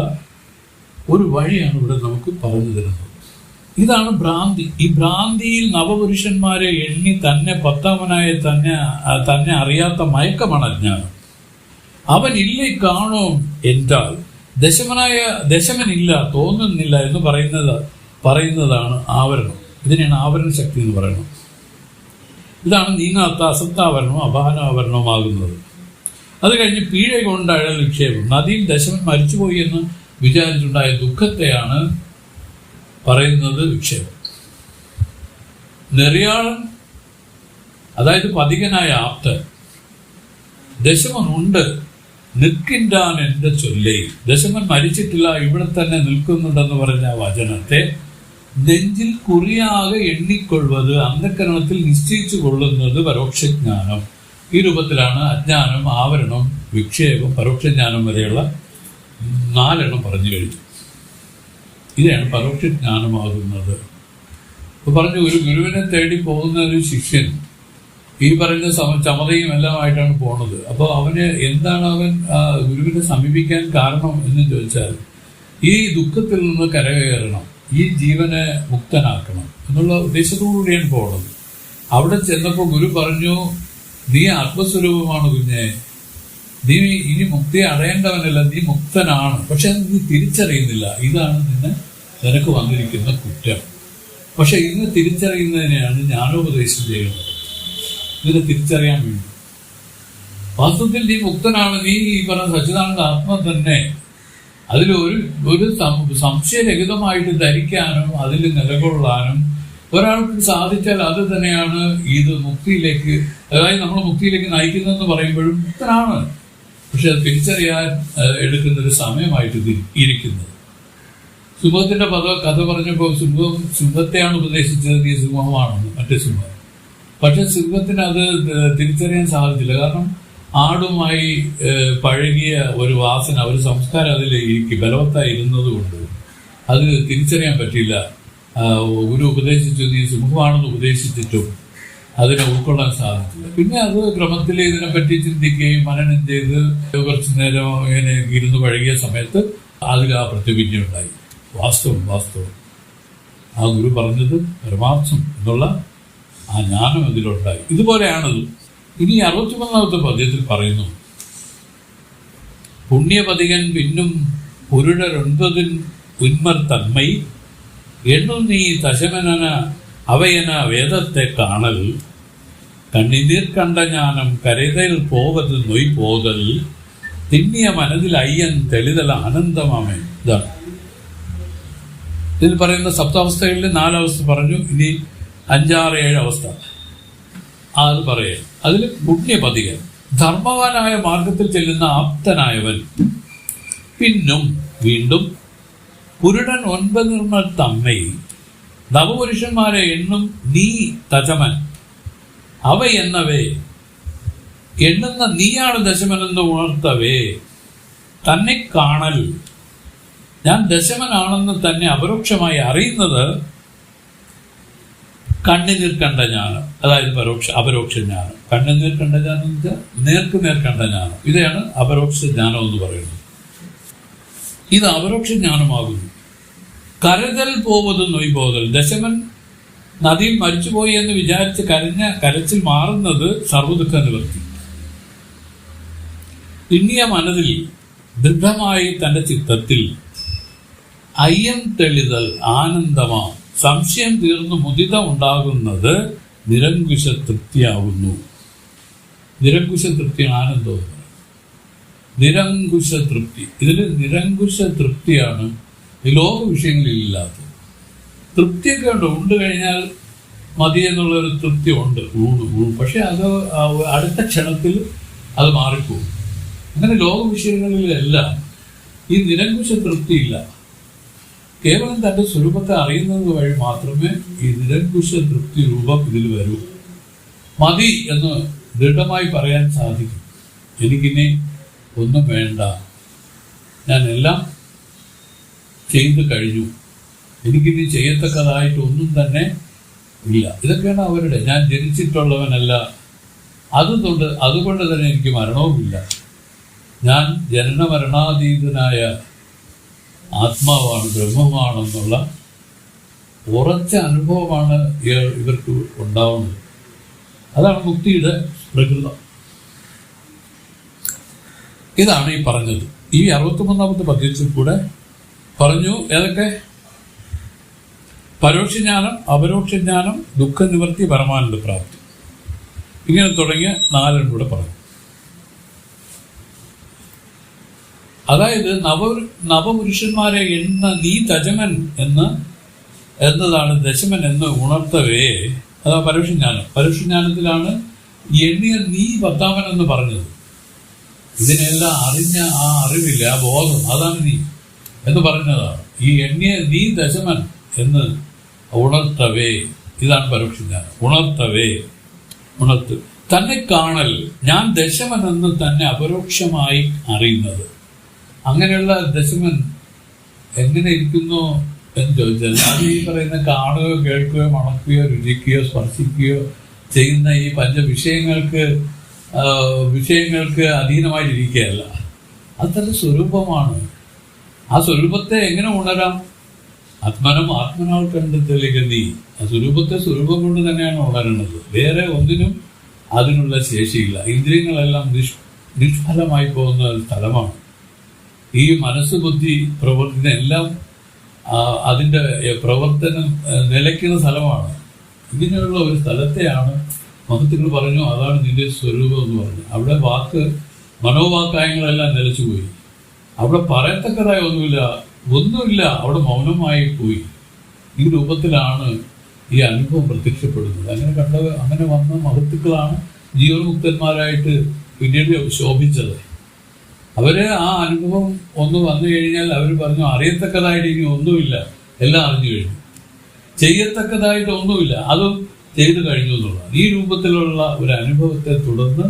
ഒരു വഴിയാണ് ഇവിടെ നമുക്ക് പറഞ്ഞു തരുന്നത്. ഇതാണ് ഭ്രാന്തി. ഈ ഭ്രാന്തിയിൽ നവപുരുഷന്മാരെ എണ്ണി തന്നെ പത്താമനായ തന്നെ അറിയാത്ത മയക്കമാണ് അജ്ഞാനം. അവനില്ല കാണോ എന്നാൽ ദശമനില്ല തോന്നുന്നില്ല എന്ന് പറയുന്നതാണ് ആവരണം. ഇതിനെയാണ് ആവരണ ശക്തി എന്ന് പറയുന്നത്. ഇതാണ് നീങ്ങാത്ത അസത്താവരണവും അപാനാവരണവുമാകുന്നത്. അത് കഴിഞ്ഞ് പീഴ കൊണ്ട് അഴൽ നിക്ഷേപം. നദിയിൽ ദശമൻ മരിച്ചുപോയി എന്ന് വിചാരിച്ചുണ്ടായ ദുഃഖത്തെയാണ് പറയുന്നത് വിക്ഷേപം. നെറിയാളൻ, അതായത് പതികനായ ആപ്തൻ, ദശമനുണ്ട് നിൽക്കിൻറാൻ എന്റെ ചൊല്ലേ, ദശമൻ മരിച്ചിട്ടില്ല ഇവിടെ തന്നെ നിൽക്കുന്നുണ്ടെന്ന് പറഞ്ഞ വചനത്തെ നെഞ്ചിൽ കുറിയാകെ എണ്ണിക്കൊള്ളുന്നത്, അന്ധകരണത്തിൽ നിശ്ചയിച്ചു കൊള്ളുന്നത് പരോക്ഷജ്ഞാനം. ഈ രൂപത്തിലാണ് അജ്ഞാനം, ആവരണം, വിക്ഷേപം, പരോക്ഷജ്ഞാനം വരെയുള്ള 4 പറഞ്ഞു കഴിഞ്ഞു. ഇതാണ് പരോക്ഷജ്ഞാനമാകുന്നത്. ഇപ്പൊ പറഞ്ഞു, ഒരു ഗുരുവിനെ തേടി പോകുന്ന ഒരു ശിഷ്യൻ ഈ പറയുന്ന ചമതയും എല്ലാമായിട്ടാണ് പോണത്. അപ്പോൾ അവന് എന്താണ് അവൻ ഗുരുവിനെ സമീപിക്കാൻ കാരണം എന്ന് ചോദിച്ചാൽ, ഈ ദുഃഖത്തിൽ നിന്ന് കരകയറണം, ഈ ജീവനെ മുക്തനാക്കണം എന്നുള്ള ഉദ്ദേശത്തോടുകൂടിയാണ് പോണത്. അവിടെ ചെന്നപ്പോൾ ഗുരു പറഞ്ഞു, നീ ആത്മസ്വരൂപമാണ് കുഞ്ഞെ, നീ ഇനി മുക്തിയെ അടയേണ്ടവനല്ല, നീ മുക്തനാണ്. പക്ഷെ നീ തിരിച്ചറിയുന്നില്ല. ഇതാണ് നിനക്ക് വന്നിരിക്കുന്ന കുറ്റം. പക്ഷെ ഇന്ന് തിരിച്ചറിയുന്നതിനെയാണ് ജ്ഞാനോപദേശം ചെയ്യുന്നത്, ഇതിനെ തിരിച്ചറിയാൻ വേണ്ടി. വാസ്തവത്തിൽ നീ മുക്തനാണ്, നീ ഈ പറഞ്ഞ സച്ചിദാനന്ദ ആത്മ തന്നെ. അതിൽ ഒരു സംശയരഹിതമായിട്ട് ധരിക്കാനും അതിൽ നിലകൊള്ളാനും ഒരാൾക്ക് സാധിച്ചാൽ അത് തന്നെയാണ് ഇത് മുക്തിയിലേക്ക്, അതായത് നമ്മൾ മുക്തിയിലേക്ക് നയിക്കുന്നതെന്ന് പറയുമ്പോഴും മുക്തനാണ്. പക്ഷെ അത് തിരിച്ചറിയാൻ എടുക്കുന്ന ഒരു സമയമായിട്ട് ഇരിക്കുന്നത്. സിംഹത്തിന്റെ കഥ പറഞ്ഞപ്പോൾ സിംഹത്തെയാണ് ഉപദേശിച്ചത്, നീ സിംഹമാണെന്ന്, മറ്റേ സിംഹം. പക്ഷെ സിംഹത്തിന് അത് തിരിച്ചറിയാൻ സാധിച്ചില്ല. കാരണം ആടുമായി പഴകിയ ഒരു വാസന, ഒരു സംസ്കാരം അതിൽ ബലവത്തായി ഇരുന്നത് കൊണ്ട് അത് തിരിച്ചറിയാൻ പറ്റില്ല. ഗുരു ഉപദേശിച്ചു, നീ സിംഹമാണെന്ന് ഉപദേശിച്ചിട്ടും അതിനെ ഉൾക്കൊള്ളാൻ സാധിച്ചില്ല. പിന്നെ അത് ക്രമത്തിൽ ഇതിനെപ്പറ്റി ചിന്തിക്കുകയും മനനം ചെയ്ത് കുറച്ചു നേരം ഇങ്ങനെ ഇരുന്ന് പഴകിയ സമയത്ത് അതിൽ ആ പ്രതിജ്ഞ ഉണ്ടായി. വാസ്തവം ആ ഗുരു പറഞ്ഞത് പരമാർത്ഥം എന്നുള്ള ആ ജ്ഞാനം അതിലുണ്ടായി. ഇതുപോലെയാണത്. ഇനി 63ാമത്തെ പദ്യത്തിൽ പറയുന്നു, പുണ്യപതികൻ പിന്നും പുരുടരൊൻപതിൻ ഉന്മർ തന്മൈ എണ്ണു നീ ദശമനന അവയന വേദത്തെ കാണൽ കണ്ണിനീർ കണ്ട ജ്ഞാനം കരതൽ പോവത് നൊയ് പോതൽ തിന്നിയ മനതിൽ അയ്യൻ തെളിതൽ ആനന്ദമാമേ. ഇതാണ് ഇതിൽ പറയുന്ന സപ്താവസ്ഥകളിൽ 4 അവസ്ഥ പറഞ്ഞു. ഇനി 5, 6, 7 അവസ്ഥ അത് പറയാം. അതിൽ പുണ്യപതികൻ, ധർമ്മവാനായ മാർഗത്തിൽ ചെല്ലുന്ന ആപ്തനായവൻ, പിന്നും വീണ്ടും പുരുടൻ 9 തമ്മൈ നവപുരുഷന്മാരെ എണ്ണും നീ തജമൻ അവ എന്നവേ എണ്ണുന്ന നീയാണ് ദശമനെന്ന് ഉണർത്തവേ തന്നെ കാണൽ. ഞാൻ ദശമനാണെന്ന് തന്നെ അപരോക്ഷമായി അറിയുന്നത് കണ്ണിനീർ കണ്ട ജ്ഞാനം, അതായത് അപരോക്ഷ ജ്ഞാനം. കണ്ണിനീർ കണ്ട ജ്ഞാനം എന്ന് വെച്ചാൽ നേർ കണ്ട ജ്ഞാനം. ഇതാണ് അപരോക്ഷ ജ്ഞാനം എന്ന് പറയുന്നത്. ഇത് അപരോക്ഷ ജ്ഞാനമാകുന്നു. കരതൽ പോവത് നൊയ്പോതൽ, ദശമൻ നദിയിൽ മരിച്ചുപോയി എന്ന് വിചാരിച്ച് കരച്ചിൽ മാറുന്നത് സർവ്വദുഃഖ നിവൃത്തി. ഇന്നിയ മനതിൽ ദൃഢമായി തന്റെ ചിത്തത്തിൽ അയ്യം തെളിതൽ ആനന്ദമാ, സംശയം തീർന്നു മുദിത ഉണ്ടാകുന്നത് നിരങ്കുശ തൃപ്തിയാകുന്നു. നിരങ്കുശ തൃപ്തി ആനന്ദവും നിരങ്കുശ തൃപ്തി. ഇതിൽ നിരങ്കുശ തൃപ്തിയാണ് ഈ ലോക വിഷയങ്ങളിലില്ലാത്തത്. തൃപ്തിയൊക്കെ ഉണ്ട് കഴിഞ്ഞാൽ മതി എന്നുള്ളൊരു തൃപ്തി ഉണ്ട്, പക്ഷെ അത് അടുത്ത ക്ഷണത്തിൽ അത് മാറിപ്പോകും. അങ്ങനെ ലോക വിഷയങ്ങളിലെല്ലാം ഈ നിരങ്കുശ തൃപ്തിയില്ല. കേവലം തന്റെ സ്വരൂപത്തെ അറിയുന്നത് വഴി മാത്രമേ ഈ നിരങ്കുശ തൃപ്തി രൂപം ഇതിൽ വരൂ. മതി എന്ന് ദൃഢമായി പറയാൻ സാധിക്കും. എനിക്കിനി ഒന്നും വേണ്ട, ഞാൻ എല്ലാം ചെയ്തു കഴിഞ്ഞു, എനിക്കിനി ചെയ്യത്തക്കതായിട്ട് ഒന്നും തന്നെ ഇല്ല. ഇതൊക്കെയാണ് അവരുടെ. ഞാൻ ജനിച്ചിട്ടുള്ളവനല്ല, അതുകൊണ്ട് തന്നെ എനിക്ക് മരണവുമില്ല. ഞാൻ ജനന മരണാതീതനായ ആത്മാവാണ്, ബ്രഹ്മമാണെന്നുള്ള ഉറച്ച അനുഭവമാണ് ഇവർക്ക് ഉണ്ടാവുന്നത്. അതാണ് മുക്തിയുടെ പ്രകൃതം. ഇതാണ് ഈ പറഞ്ഞത്. ഈ 61-ാമത്തെ പദ്യത്തിൽ കൂടെ പറഞ്ഞു ഏതൊക്കെ? പരോക്ഷജ്ഞാനം, അപരോക്ഷജ്ഞാനം, ദുഃഖനിവൃത്തി, പരമാനന്ദ പ്രാപ്തി, ഇങ്ങനെ തുടങ്ങിയ 4 കൂടെ പറഞ്ഞു. അതായത് നവപുരുഷന്മാരെ എണ്ണ നീ തജമൻ എന്നതാണ് ദശമൻ എന്ന് ഉണർത്തവേ. അതാ പരോക്ഷജ്ഞാനം. പരോക്ഷജ്ഞാനത്തിലാണ് എണ്ണിയ നീ 10-ാമൻ എന്ന് പറഞ്ഞത്. ഇതിനെല്ലാം അറിഞ്ഞ ആ അറിവില്ല, ആ ബോധം, അതാണ് നീ എന്ന് പറഞ്ഞതാണ്. ഈ എണ്ണിയ നീ ദശമൻ എന്ന് ഉണർത്തവേ, ഇതാണ് പരോക്ഷജ്ഞാനം. ഉണർത്ത് തന്നെ കാണൽ, ഞാൻ ദശമൻ എന്ന് തന്നെ അപരോക്ഷമായി അറിയുന്നത്. അങ്ങനെയുള്ള ദശമൻ എങ്ങനെ ഇരിക്കുന്നു എന്ന് ചോദിച്ചാൽ, അത് ഈ പറയുന്ന കാണുകയോ കേൾക്കുകയോ മണക്കുകയോ രുചിക്കുകയോ സ്പർശിക്കുകയോ ചെയ്യുന്ന ഈ വിഷയങ്ങൾക്ക് അധീനമായിട്ടിരിക്കുകയല്ല. അത് സ്വരൂപമാണ്. ആ സ്വരൂപത്തെ എങ്ങനെ ഉണരാം? ആത്മനാൾ കണ്ട് തെളിയുക. ആ സ്വരൂപത്തെ സ്വരൂപം കൊണ്ട് തന്നെയാണ് ഉണരുന്നത്. വേറെ ഒന്നിനും അതിനുള്ള ശേഷിയില്ല. ഇന്ദ്രിയങ്ങളെല്ലാം നിഷ്ഫലമായി പോകുന്ന ഒരു സ്ഥലമാണ്. ഈ മനസ്സ്, ബുദ്ധി, പ്രവർത്തനം എല്ലാം അതിൻ്റെ പ്രവർത്തനം നിലയ്ക്കുന്ന സ്ഥലമാണ്. ഇങ്ങനെയുള്ള ഒരു സ്ഥലത്തെയാണ് മഹത്തുക്കൾ പറഞ്ഞു അതാണ് നിന്റെ സ്വരൂപം എന്ന് പറഞ്ഞു. അവിടെ മനോവാക്കായങ്ങളെല്ലാം നിലച്ചുപോയി. അവിടെ പറയത്തക്കതായ ഒന്നുമില്ല. അവിടെ മൗനമായി പോയി. ഈ രൂപത്തിലാണ് ഈ അനുഭവം പ്രത്യക്ഷപ്പെടുന്നത്. അങ്ങനെ വന്ന മഹത്തുക്കളാണ് ജീവൻമുക്തന്മാരായിട്ട് പിന്നീട് ശോഭിച്ചത്. അവര് ആ അനുഭവം ഒന്ന് വന്നു കഴിഞ്ഞാൽ അവർ പറഞ്ഞു അറിയത്തക്കതായിട്ട് ഇനി ഒന്നുമില്ല, എല്ലാം അറിഞ്ഞു കഴിഞ്ഞു. ചെയ്യത്തക്കതായിട്ട് ഒന്നുമില്ല, അതും ചെയ്തു കഴിഞ്ഞു എന്നുള്ളതാണ്. ഈ രൂപത്തിലുള്ള ഒരു അനുഭവത്തെ തുടർന്ന്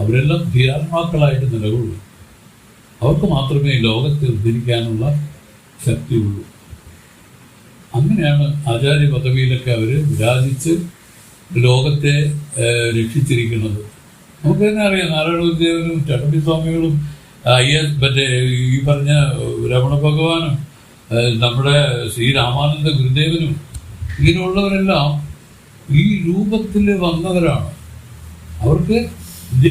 അവരെല്ലാം ധീരാത്മാക്കളായിട്ട് നിലകൊള്ളും. അവർക്ക് മാത്രമേ ലോകത്തെ ഉദ്ധരിക്കാനുള്ള ശക്തിയുള്ളൂ. അങ്ങനെയാണ് ആചാര്യ പദവിയിലൊക്കെ അവർ വിരാജിച്ച് ലോകത്തെ രക്ഷിച്ചിരിക്കുന്നത്. നമുക്ക് തന്നെ അറിയാം, നാരായണ ഗുരുദേവനും ചട്ടമ്പി സ്വാമികളും ഈ പറഞ്ഞ രമണ ഭഗവാനും നമ്മുടെ ശ്രീരാമാനന്ദ ഗുരുദേവനും ഇങ്ങനെയുള്ളവരെല്ലാം ഈ രൂപത്തിൽ വന്നവരാണ്.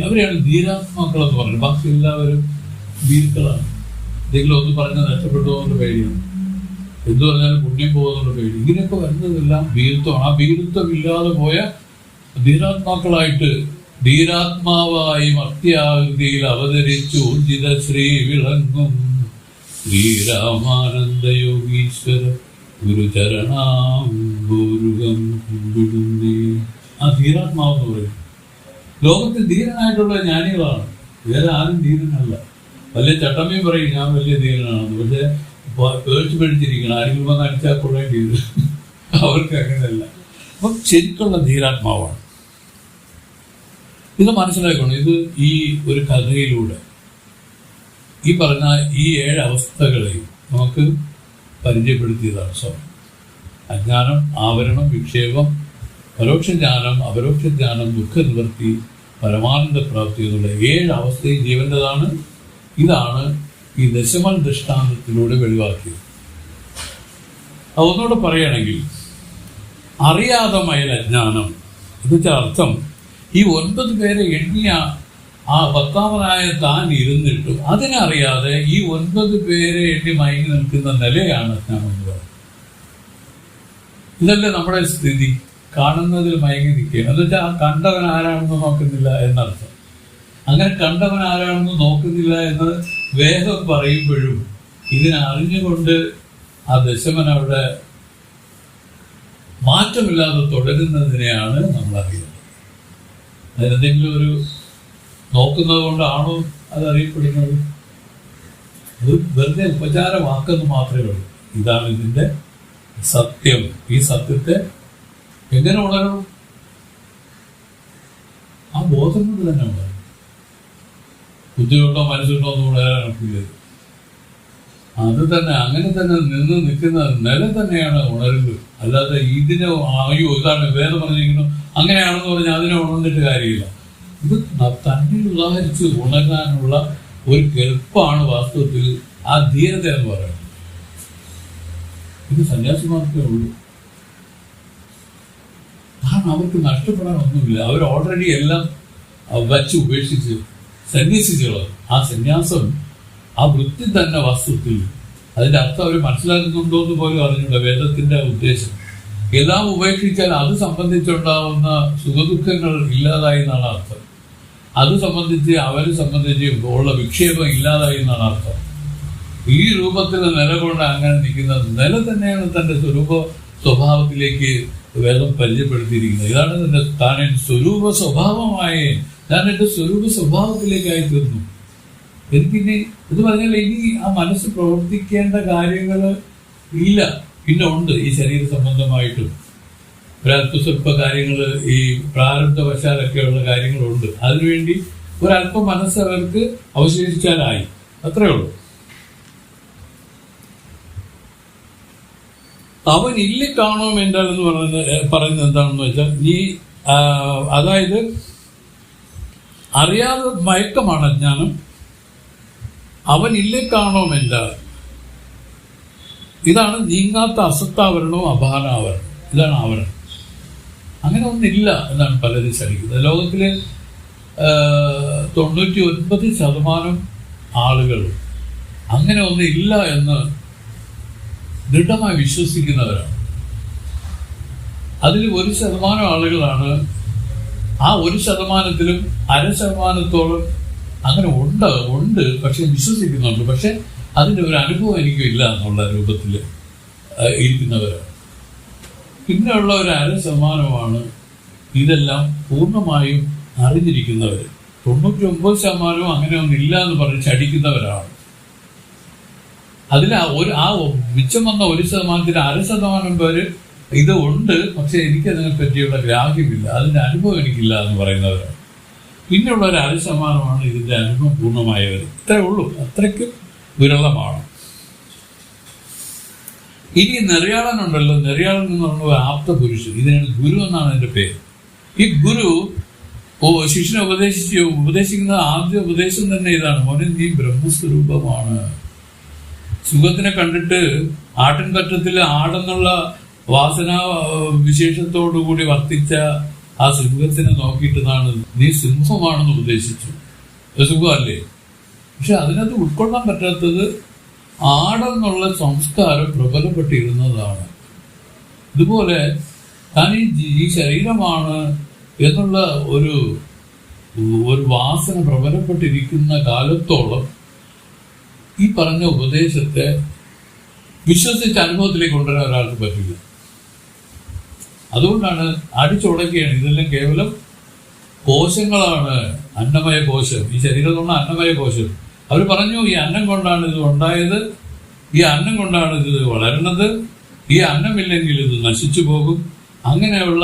അവരെയാണ് ധീരാത്മാക്കളെന്ന് പറഞ്ഞത്. ബാക്കി എല്ലാവരും ഭീരുക്കളാണ്. എന്തെങ്കിലും ഒന്ന് പറഞ്ഞാൽ നഷ്ടപ്പെട്ടു പോകുന്ന പേടിയാണ്, എന്തു പറഞ്ഞാലും പുണ്യം പോകുന്നുള്ള പേടി. ഇങ്ങനെയൊക്കെ വരുന്നതെല്ലാം ഭീരുത്വമാണ്. ആ ഭീരുത്വം ഇല്ലാതെ പോയ ധീരാത്മാക്കളായിട്ട് ധീരാത്മാവായി മർത്യാകൃതിയിൽ അവതരിച്ചു ഊർജിത ശ്രീ വിളങ്ങും ശ്രീരാമാനന്ദ യോഗീശ്വര ഗുരുചരണാംബുരുകം കുമ്പിടുന്നേ. ആ ധീരാത്മാവെന്ന് പറയും. ലോകത്തിൽ ധീരനായിട്ടുള്ള ജ്ഞാനികളാണ്, വേറെ ആരും ധീരനല്ല. വലിയ ചട്ടമ്മയും പറയും ഞാൻ വലിയ ധീരനാണെന്ന്. പക്ഷെ പേടിച്ചു പേടിച്ചിരിക്കണം, ആരെങ്കിലും വന്ന് അടിച്ചാൽ കൊള്ളേണ്ടി വരും. അവർക്ക് അങ്ങനെയല്ല. അപ്പം ശരിക്കുള്ള ധീരാത്മാവാണ്. ഇത് മനസ്സിലാക്കണം. ഇത് ഈ ഒരു കഥയിലൂടെ ഈ പറഞ്ഞ ഈ 7 അവസ്ഥകളെയും നമുക്ക് പരിചയപ്പെടുത്തിയതാണ് സ്വാമി. അജ്ഞാനം, ആവരണം, വിക്ഷേപം, പരോക്ഷജ്ഞാനം, അപരോക്ഷജ്ഞാനം, ദുഃഖനിവൃത്തി, പരമാനന്ദ പ്രാപ്തി എന്നുള്ള 7 അവസ്ഥയും ജീവന്റേതാണ്. ഇതാണ് ഈ ദശമൻ ദൃഷ്ടാന്തത്തിലൂടെ വെളിവാക്കിയത്. അതൊന്നുകൂടെ പറയുകയാണെങ്കിൽ, അറിയാതമയൽ അജ്ഞാനം എന്നുവെച്ച അർത്ഥം ഈ 9 പേരെ എണ്ണിയ ആ 10-ാമനായ താൻ ഇരുന്നിട്ടും അതിനറിയാതെ ഈ 9 പേരെ എണ്ണി മയങ്ങി നിൽക്കുന്ന നിലയാണ് അജ്ഞാനം എന്ന് പറയുന്നത്. ഇതല്ലേ നമ്മുടെ സ്ഥിതി. കാണുന്നതിൽ മയങ്ങി നിൽക്കുകയാണ്. എന്ന് വെച്ചാൽ കണ്ടവൻ ആരാണെന്ന് നോക്കുന്നില്ല എന്നർത്ഥം. അങ്ങനെ കണ്ടവൻ ആരാണെന്ന് നോക്കുന്നില്ല എന്ന് വേദം പറയുമ്പോഴും ഇതിനെ അറിഞ്ഞുകൊണ്ട് ആ ദശമൻ അവിടെ മാറ്റമില്ലാതെ തുടരുന്നതിനെയാണ് നമ്മൾ അറിയുന്നത്. അതിനെന്തെങ്കിലും ഒരു നോക്കുന്നത് കൊണ്ടാണോ അത് അറിയപ്പെടുന്നത്? അത് വെറുതെ ഉപചാര വാക്കെന്ന് മാത്രമേ ഉള്ളൂ. ഇതാണ് ഇതിന്റെ സത്യം. ഈ സത്യത്തെ എങ്ങനെ ഉണരണം? ആ ബോധം കൊണ്ട് തന്നെ ഉണരണം. ബുദ്ധിയുണ്ടോ മനസ്സുണ്ടോ എന്ന് ഉണരാനൊക്കില്ല. അത് തന്നെ അങ്ങനെ തന്നെ നിൽക്കുന്ന നില തന്നെയാണ് ഉണരുന്നത്. അല്ലാതെ ഇതിനെ ഇതാണ് വേദം പറഞ്ഞിരിക്കുന്നു അങ്ങനെയാണെന്ന് പറഞ്ഞാൽ അതിനെ ഉണർന്നിട്ട് കാര്യമില്ല. ഇത് തന്നിൽ ഉദാഹരിച്ച് ഉണരാനുള്ള ഒരു കെൽപ്പാണ് വാസ്തവത്തിൽ ആ ധീരത എന്ന് പറയുന്നത്. ഇത് സന്യാസിമാർക്കേ ഉള്ളൂ. കാരണം അവർക്ക് നഷ്ടപ്പെടാൻ ഒന്നുമില്ല. അവർ ഓൾറെഡി എല്ലാം വച്ച് ഉപേക്ഷിച്ച് സന്യസിച്ചുള്ളത്. ആ സന്യാസം, ആ വൃത്തി തന്നെ വാസ്തവത്തിൽ അതിന്റെ അർത്ഥം അവർ മനസ്സിലാക്കുന്നുണ്ടോ എന്ന് പോലും അറിഞ്ഞില്ല. വേദത്തിന്റെ ഉദ്ദേശം എല്ലാം ഉപേക്ഷിച്ചാൽ അത് സംബന്ധിച്ചുണ്ടാവുന്ന സുഖദുഃഖങ്ങൾ ഇല്ലാതായി എന്നാണ് അർത്ഥം. അത് സംബന്ധിച്ച് അവരെ സംബന്ധിച്ച് ഉള്ള വിക്ഷേപം ഇല്ലാതായി എന്നാണ് അർത്ഥം. ഈ രൂപത്തിൽ നിലകൊണ്ട് അങ്ങനെ നിൽക്കുന്ന നില തന്നെയാണ് തന്റെ സ്വഭാവത്തിലേക്ക് വേദം പരിചയപ്പെടുത്തിയിരിക്കുന്നത്. ഇതാണ് തന്റെ താൻ സ്വരൂപ സ്വഭാവമായി, ഞാൻ എന്റെ സ്വരൂപ സ്വഭാവത്തിലേക്കായി തീർന്നു. എനിക്കിനി ഇത് പറഞ്ഞാൽ ഇനി ആ മനസ്സ് പ്രവർത്തിക്കേണ്ട കാര്യങ്ങൾ ഇല്ല. പിന്നെ ഉണ്ട് ഈ ശരീര സംബന്ധമായിട്ടും ഒരല്പസ്വല്പ കാര്യങ്ങൾ, ഈ പ്രാരബ്ധവശാലൊക്കെയുള്ള കാര്യങ്ങളുണ്ട്. അതിനുവേണ്ടി ഒരല്പം മനസ്സ് അവർക്ക് അവശേഷിച്ചാലായി, അത്രേ ഉള്ളൂ. അവൻ ഇല്ലി കാണും എന്താണ് എന്ന് പറയുന്നത് എന്താണെന്ന് വെച്ചാൽ, ഈ അതായത് അറിയാതെ മയക്കമാണ് അജ്ഞാനം. അവൻ ഇല്ലേ കാണും എന്താണ്, ഇതാണ് നീങ്ങാത്ത അസത്താവരണവും അപാനാവരണം. ഇതാണ് ആവരണം. അങ്ങനെ ഒന്നില്ല എന്നാണ് പലരും ശരിക്കുന്നത്. ലോകത്തിലെ 99% ആളുകൾ അങ്ങനെ ഒന്നില്ല എന്ന് ദൃഢമായി വിശ്വസിക്കുന്നവരാണ്. അതിൽ 1% ആളുകളാണ് ആ 1%-ലും 0.5% അങ്ങനെ ഉണ്ട്, പക്ഷെ വിശ്വസിക്കുന്നുണ്ട്. പക്ഷെ അതിൻ്റെ ഒരു അനുഭവം എനിക്കില്ല എന്നുള്ള രൂപത്തിൽ ഇരിക്കുന്നവരാണ്. പിന്നെയുള്ള 0.5% ഇതെല്ലാം പൂർണ്ണമായും അറിഞ്ഞിരിക്കുന്നവർ. 99% അങ്ങനെ ഒന്നില്ല എന്ന് പറഞ്ഞ് ചടിക്കുന്നവരാണ്. അതിൽ ആ മിച്ചം വന്ന 1%-ൽ 0.5% പേര് ഇത് ഉണ്ട്, പക്ഷെ എനിക്കതിനെ പറ്റിയുള്ള ഗ്രാഹ്യമില്ല, അതിന്റെ അനുഭവം എനിക്കില്ല എന്ന് പറയുന്നവരാണ്. പിന്നെയുള്ള 0.5% ഇതിന്റെ അനുഭവം പൂർണ്ണമായവർ. ഇത്രേ ഉള്ളൂ. അത്രയ്ക്ക് വിരളമാണ്. ഇനി നെറിയാളനുണ്ടല്ലോ, നെറിയാളൻ എന്ന് പറഞ്ഞ ആപ്ത പുരുഷൻ. ഇതിനാണ് ഗുരു എന്നാണ് എൻ്റെ പേര്. ഈ ഗുരു ശിഷ്യനെ ഉപദേശിക്കുന്ന ആദ്യ ഉപദേശം തന്നെ ഇതാണ്: മോനെ, നീ ബ്രഹ്മസ്വരൂപമാണ്. സുഖത്തിനെ കണ്ടിട്ട് ആട്ടിൻപറ്റത്തിൽ ആടെന്നുള്ള വാസനാ വിശേഷത്തോടുകൂടി വർത്തിച്ച ആ സിംഹത്തിനെ നോക്കിയിട്ടാണ് നീ സിംഹമാണെന്ന് ഉപദേശിച്ചു. സുഖമല്ലേ? പക്ഷെ അതിനകത്ത് ഉൾക്കൊള്ളാൻ പറ്റാത്തത് ആടെന്നുള്ള സംസ്കാരം പ്രബലപ്പെട്ടിരുന്നതാണ്. ഇതുപോലെ താൻ ഈ ശരീരമാണ് എന്നുള്ള ഒരു വാസന പ്രബലപ്പെട്ടിരിക്കുന്ന കാലത്തോളം ഈ പറഞ്ഞ ഉപദേശത്തെ വിശ്വസിച്ച് അനുഭവത്തിലേക്ക് കൊണ്ടുവരാൻ ഒരാൾക്ക് പറ്റില്ല. അതുകൊണ്ടാണ് അടിച്ചുടക്കുകയാണ്. ഇതെല്ലാം കേവലം കോശങ്ങളാണ്, അന്നമയ കോശം. ഈ ശരീരം കൊണ്ട് അന്നമയ കോശം. അവർ പറഞ്ഞു, ഈ അന്നം കൊണ്ടാണ് ഇത് ഉണ്ടായത്, ഈ അന്നം കൊണ്ടാണ് ഇത് വളരുന്നത്, ഈ അന്നമില്ലെങ്കിൽ ഇത് നശിച്ചു പോകും. അങ്ങനെയുള്ള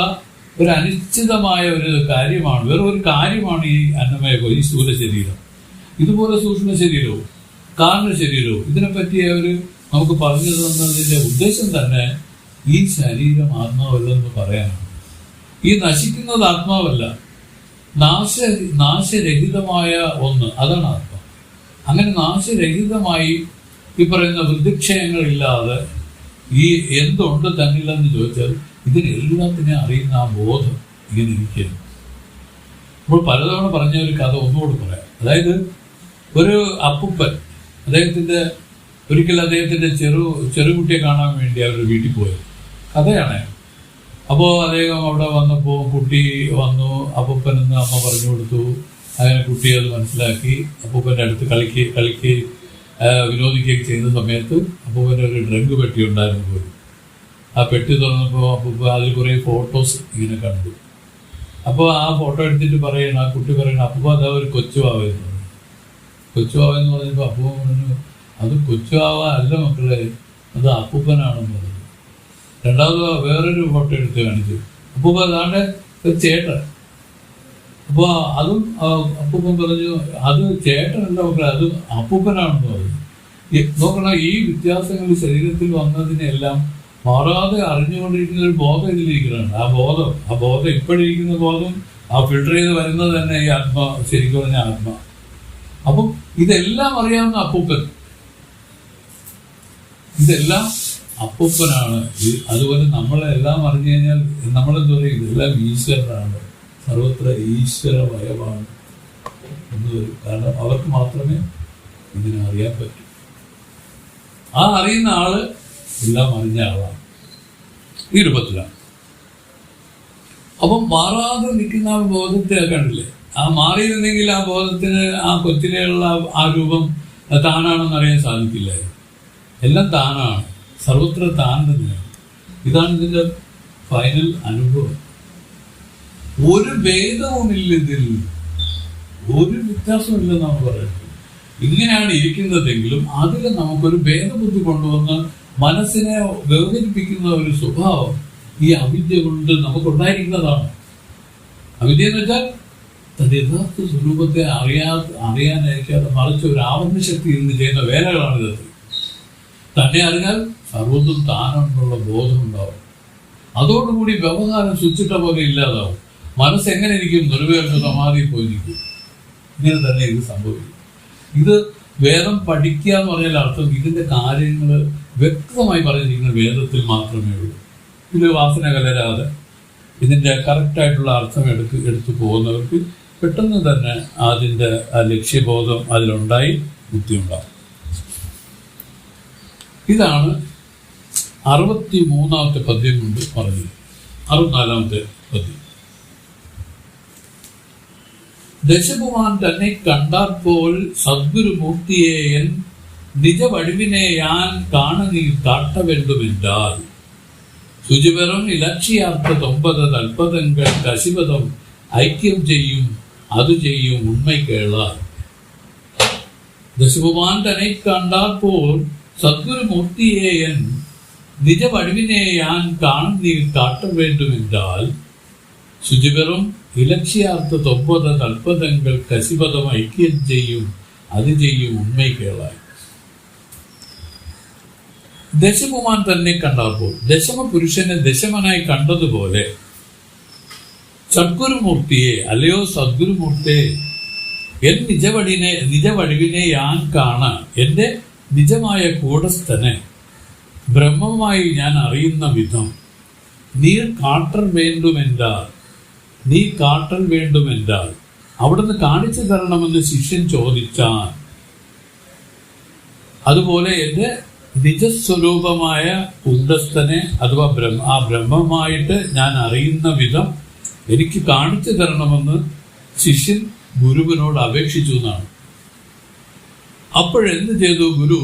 ഒരു അനിശ്ചിതമായ ഒരു കാര്യമാണ്, വേറെ ഒരു കാര്യമാണ് ഈ അന്നമയ കോശം, ഈ സ്ഥൂല ശരീരം. ഇതുപോലെ സൂക്ഷ്മ ശരീരവും കാരണ ശരീരവും ഇതിനെപ്പറ്റി അവർ നമുക്ക് പറഞ്ഞു തന്നതിന്റെ ഉദ്ദേശം തന്നെ ഈ ശരീരം ആത്മാവല്ലെന്ന് പറയാനാണ്. ഈ നശിക്കുന്നത് ആത്മാവല്ല, നാശരഹിതമായ ഒന്ന്, അതാണ് ആത്മ. അങ്ങനെ നാശരഹിതമായി ഈ പറയുന്ന വൃദ്ധിക്ഷയങ്ങളില്ലാതെ ഈ എന്തുണ്ട് തന്നില്ലെന്ന് ചോദിച്ചാൽ ഇതിനെല്ലാത്തിനെ അറിയുന്ന ആ ബോധം ഇങ്ങനെ ഇരിക്കുകയാണ്. അപ്പോൾ പലതവണ പറഞ്ഞ ഒരു കഥ ഒന്നുകൂടി പറയാം. അതായത് ഒരു അപ്പൂപ്പൻ, ഒരിക്കൽ അദ്ദേഹത്തിന്റെ ചെറുകുട്ടിയെ കാണാൻ വേണ്ടി അവരുടെ വീട്ടിൽ പോയത് കഥയാണ്. അപ്പോൾ അദ്ദേഹം അവിടെ വന്നപ്പോൾ കുട്ടി വന്നു, അപ്പൂപ്പൻ എന്ന് അമ്മ പറഞ്ഞു കൊടുത്തു. അങ്ങനെ കുട്ടി അത് മനസ്സിലാക്കി അപ്പൂപ്പൻ്റെ അടുത്ത് കളിക്ക് വിനോദിക്കുകയൊക്കെ ചെയ്യുന്ന സമയത്ത് അപ്പൂപ്പൻ്റെ ഒരു ഡ്രങ്ക് പെട്ടി ഉണ്ടായിരുന്നു പോലും. ആ പെട്ടി തുറന്നപ്പോൾ അപ്പൂപ്പ അതിൽ കുറേ ഫോട്ടോസ് ഇങ്ങനെ കണ്ടു. അപ്പോൾ ആ ഫോട്ടോ എടുത്തിട്ട് ആ കുട്ടി പറയണം, അപ്പൂപ്പ അതാ ഒരു കൊച്ചുവാവെന്ന് പറഞ്ഞു. കൊച്ചുവാവെന്ന് പറഞ്ഞപ്പോൾ അപ്പൂപ്പ പറഞ്ഞു, അത് കൊച്ചുവാവ അല്ല മക്കളെ, അത് അപ്പൂപ്പനാണെന്ന് പറഞ്ഞു. രണ്ടാമത് വേറൊരു ഫോട്ടോ എടുത്ത് കാണിച്ചു. അപ്പൂപ്പ അതാണ്ട് ഒരു ചേട്ടൻ. അപ്പോൾ അതും അപ്പൂപ്പൻ പറഞ്ഞു, അത് ചേട്ടനല്ല മക്കളെ, അത് അപ്പൂപ്പനാണെന്ന് പറഞ്ഞു. നോക്കണം, ഈ വ്യത്യാസങ്ങൾ ശരീരത്തിൽ വന്നതിനെല്ലാം മാറാതെ അറിഞ്ഞുകൊണ്ടിരിക്കുന്ന ഒരു ബോധം ഇതിലിരിക്കുന്നതാണ്. ആ ബോധം ഇപ്പോഴിരിക്കുന്ന ബോധം ആ ഫിൽട്ടർ ചെയ്ത് വരുന്നത് തന്നെ ഈ ആത്മ, ശരിക്കും പറഞ്ഞ ആത്മ. അപ്പം ഇതെല്ലാം അറിയാവുന്ന അപ്പൂപ്പൻ, ഇതെല്ലാം അപ്പൂപ്പനാണ്. അതുപോലെ നമ്മളെല്ലാം അറിഞ്ഞു കഴിഞ്ഞാൽ നമ്മളെന്താ പറയുക, ഇതെല്ലാം ഈശ്വരനാണ്, സർവത്ര ഈശ്വരമയമാണ് എന്ന് വരും. കാരണം അവർക്ക് മാത്രമേ ഇതിനെ അറിയാൻ പറ്റൂ. ആ അറിയുന്ന ആള് എല്ലാം അറിഞ്ഞ ആളാണ്, ഈ രൂപത്തിലാണ്. അപ്പം മാറാതെ നിൽക്കുന്ന ആ ബോധത്തെ കണ്ടില്ലേ, ആ മാറി നിന്നെങ്കിൽ ആ ബോധത്തിന് ആ കൊച്ചിലെയുള്ള ആ രൂപം താനാണെന്ന് അറിയാൻ സാധിക്കില്ലായിരുന്നു. എല്ലാം താനാണ്, സർവത്ര താൻ തന്നെയാണ്. ഇതാണ് ഇതിന്റെ ഫൈനൽ അനുഭവം. ഒരു ഭേദവുമില്ല, ഇതിൽ ഒരു വ്യത്യാസമില്ലെന്നാണ് പറയുന്നത്. ഇങ്ങനെയാണ് ഇരിക്കുന്നതെങ്കിലും അതിൽ നമുക്കൊരു ഭേദബുദ്ധി കൊണ്ടുവന്ന് മനസ്സിനെ വേദനിപ്പിക്കുന്ന ഒരു സ്വഭാവം ഈ അവിദ്യ കൊണ്ട് നമുക്കുണ്ടായിരിക്കുന്നതാണ്. അവിദ്യ എന്ന് വെച്ചാൽ തന്റെ യഥാർത്ഥ സ്വരൂപത്തെ അറിയാനായിരിക്കാതെ മറിച്ച് ഒരു ആവരണ ശക്തി ഇന്ന് ചെയ്യുന്ന വേലകളാണ് ഇതൊക്കെ. തന്നെ അറിഞ്ഞാൽ സർവ്വതും താനെന്നുള്ള ബോധം ഉണ്ടാവും. അതോടുകൂടി വ്യവഹാരം സ്വിച്ചിട്ട പോലെ ഇല്ലാതാവും. മനസ്സെങ്ങനെ ഇരിക്കും? നിർവേദ സമാധി പോയിരിക്കും. ഇങ്ങനെ തന്നെ ഇത് സംഭവിക്കും. ഇത് വേദം പഠിക്കുക എന്ന് പറഞ്ഞാൽ അർത്ഥം ഇതിന്റെ കാര്യങ്ങൾ വ്യക്തമായി പറഞ്ഞിരിക്കുന്ന വേദത്തിൽ മാത്രമേ ഉള്ളൂ. ഇത് വാസന കലരാതെ ഇതിന്റെ കറക്റ്റായിട്ടുള്ള അർത്ഥം എടുത്തു പോകുന്നവർക്ക് പെട്ടെന്ന് തന്നെ അതിന്റെ ലക്ഷ്യബോധം അതിലുണ്ടായി ബുദ്ധിയുണ്ടാകും. ഇതാണ് 63-ാമത്തെ പദ്യം കൊണ്ട് പറഞ്ഞത്. 64-ാമത്തെ പദ്യം. ദശഭുവാൻ തന്നെ കണ്ടാർപ്പോൾ സദ്ഗുരുമൂർത്തിയേയൻ നിജ വടിവിനെ ഞാൻ കാണ നീ കാട്ട വേണ്ടുമെന്നാൽ ശുചിപരം ഇലക്ഷ്യാർത്ഥ 9 തൽപദങ്ങൾ കശിപദം ഐക്യം ചെയ്യും അത് ചെയ്യും ഉണ്മ കേളാൽ. ദശഭുവാൻ തന്നെ കണ്ടാർപ്പോൾ സദ്ഗുരുമൂർത്തിയേയൻ നിജ വടിവിനെ ഞാൻ കാണ നീ കാട്ട വേണ്ടുമെന്നാൽ ശുചിപരം ഇലക്ഷ്യാർത്ഥ 9 തൽപദങ്ങൾ കശിപദം ഐക്യം ചെയ്യും അത് ചെയ്യും ഉണ്മ കേളാൽ. ദശഭുമാൻ തന്നെ കണ്ടപ്പോൾ ദശമ പുരുഷനെ ദശമനായി കണ്ടതുപോലെ സദ്ഗുരുമൂർത്തിയെ അല്ലയോ സദ്ഗുരുമൂർത്തിയെ എൻ നിജവടിവിനെ ഞാൻ കാണാൻ എന്റെ നിജമായ കൂടസ്ഥനെ ബ്രഹ്മമായി ഞാൻ അറിയുന്ന വിധം നീ കാട്ടൽ വേണ്ടുമെന്നാൽ അവിടുന്ന് കാണിച്ചു തരണമെന്ന് ശിഷ്യൻ ചോദിച്ചാൽ അതുപോലെ എന്റെ നിജസ്വരൂപമായ ഉണ്ടസ്ഥനെ അഥവാ ആ ബ്രഹ്മമായിട്ട് ഞാൻ അറിയുന്ന വിധം എനിക്ക് കാണിച്ചു തരണമെന്ന് ശിഷ്യൻ ഗുരുവിനോട് അപേക്ഷിച്ചു എന്നാണ്. അപ്പോഴെന്ത് ചെയ്തു ഗുരു?